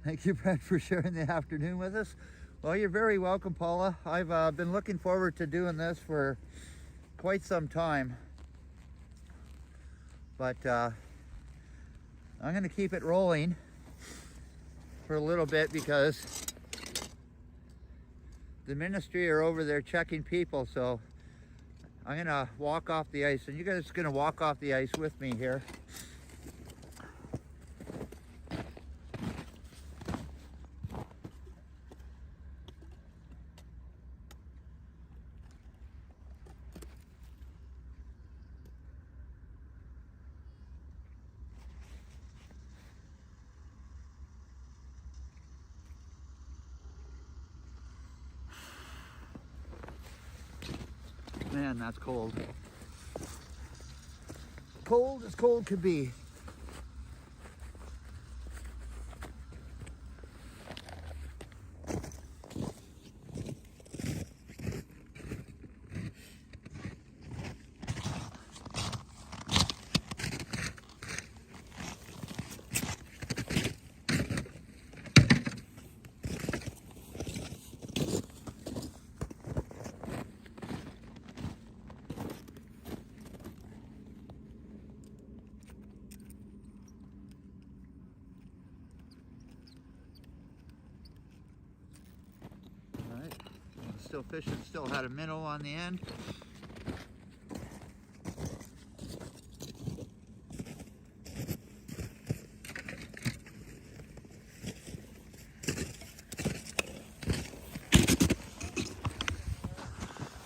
Thank you, Brett, for sharing the afternoon with us. Well, you're very welcome, Paula. I've been looking forward to doing this for quite some time. But I'm going to keep it rolling for a little bit because the ministry are over there checking people. So I'm going to walk off the ice, and you guys are going to walk off the ice with me here. Man, that's cold. Cold as cold could be. Still fishing, still had a minnow on the end.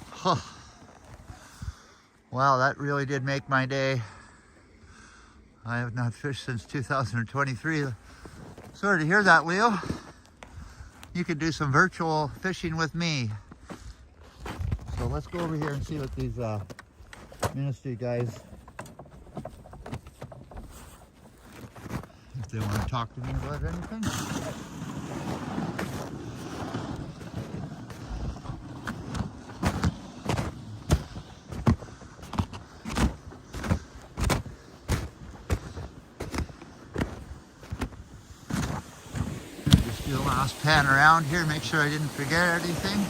Huh. Wow, that really did make my day. I have not fished since 2023. Sorry to hear that, Leo. You could do some virtual fishing with me. So let's go over here and see what these ministry guys, if they want to talk to me about anything. Just do a last pan around here, make sure I didn't forget anything.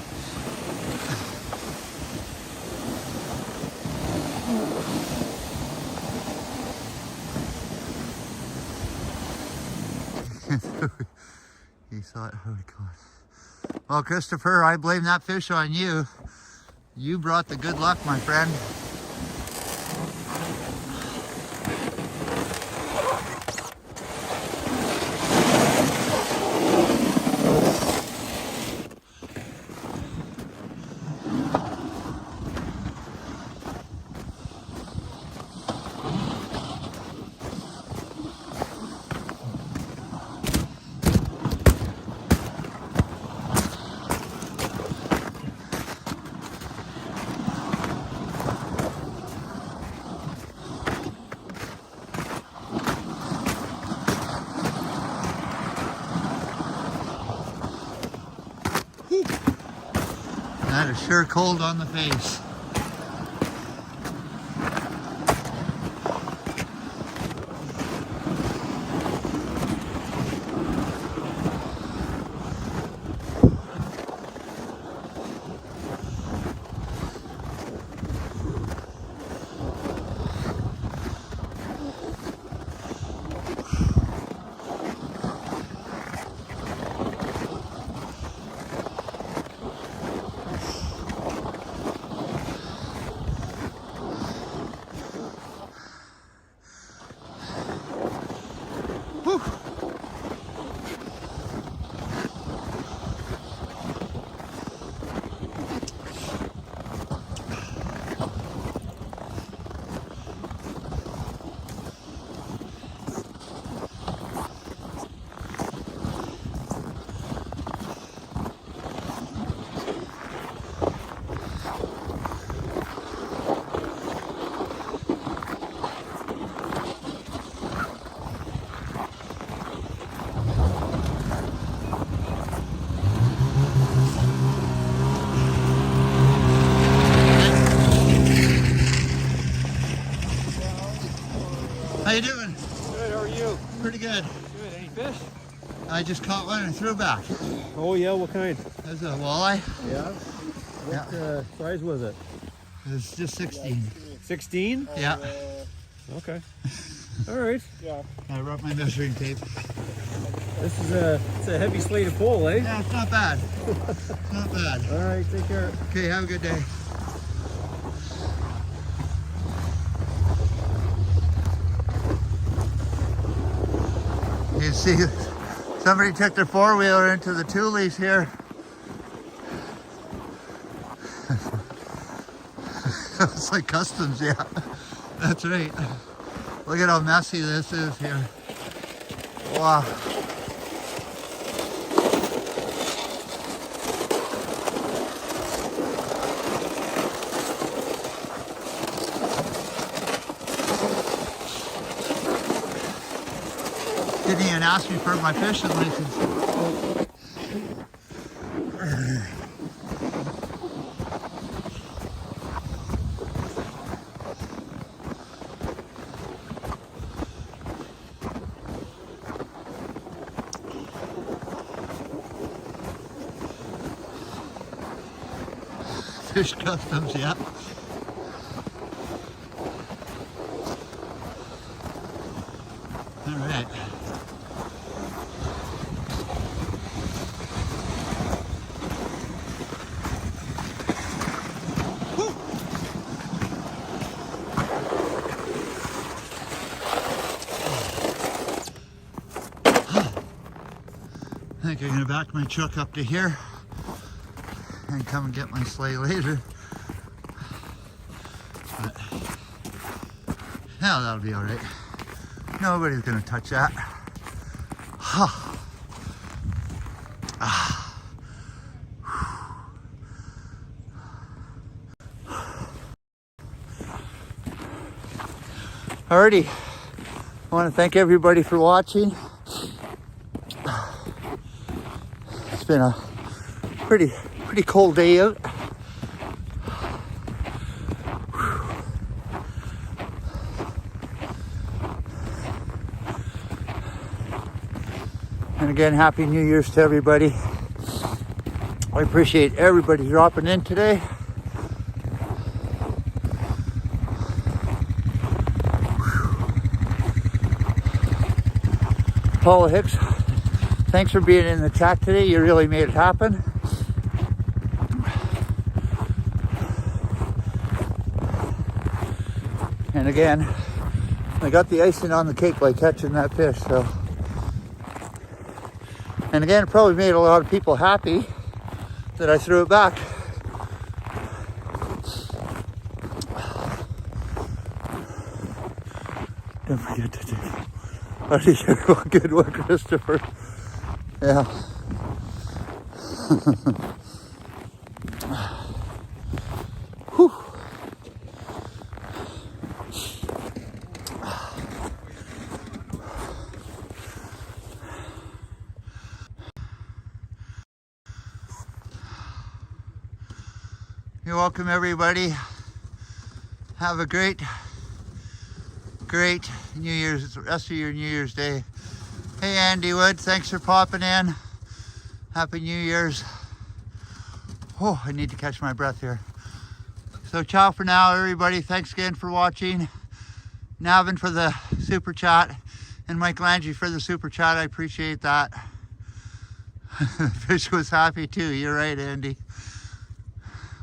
He saw it. Oh my God. Well, Christopher, I blame that fish on you. You brought the good luck, my friend. That is sure cold on the face. Whew. How you doing? Good, how are you? Pretty good. Good, any fish? I just caught one and threw back. Oh yeah, what kind? That's a walleye. Yeah. What size was it? It's just 16. 16? Yeah. Okay. All right. Yeah. I wrote my measuring tape. This is it's a heavy slate of pole, eh? Yeah, it's not bad. Not bad. All right, take care. Okay, have a good day. You see, somebody took their four-wheeler into the Tulies here. It's like customs, yeah. That's right. Look at how messy this is here. Wow. man asked me for my fishing license. Fish customs, yeah. All right. Whew. I think I'm gonna back my truck up to here and come and get my sleigh later. But, yeah, that'll be all right. Nobody's gonna touch that. Alrighty, I want to thank everybody for watching. It's been a pretty cold day out. And again, Happy New Year's to everybody. I appreciate everybody dropping in today. Paula Hicks, thanks for being in the chat today. You really made it happen. And again, I got the icing on the cake by catching that fish, so. And again, it probably made a lot of people happy that I threw it back. Don't forget to take good one, Christopher. Yeah. Whew. You're welcome, everybody. Have a great New Year's, rest of your New Year's Day. Hey, Andy Wood, thanks for popping in. Happy New Year's. Oh, I need to catch my breath here. So ciao for now, everybody. Thanks again for watching. Navin for the super chat, and Mike Lange for the super chat. I appreciate that. The fish was happy too. You're right, Andy.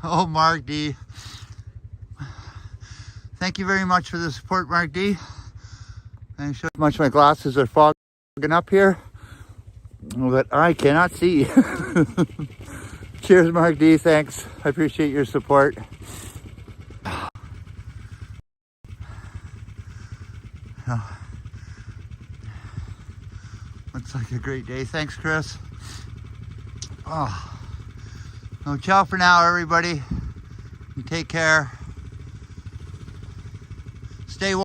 Oh, Mark D. Thank you very much for the support, Mark D. Thanks so much. My glasses are fogging up here, but I cannot see. Cheers, Mark D. Thanks. I appreciate your support. Oh, looks like a great day. Thanks, Chris. Oh, ciao for now, everybody. You take care.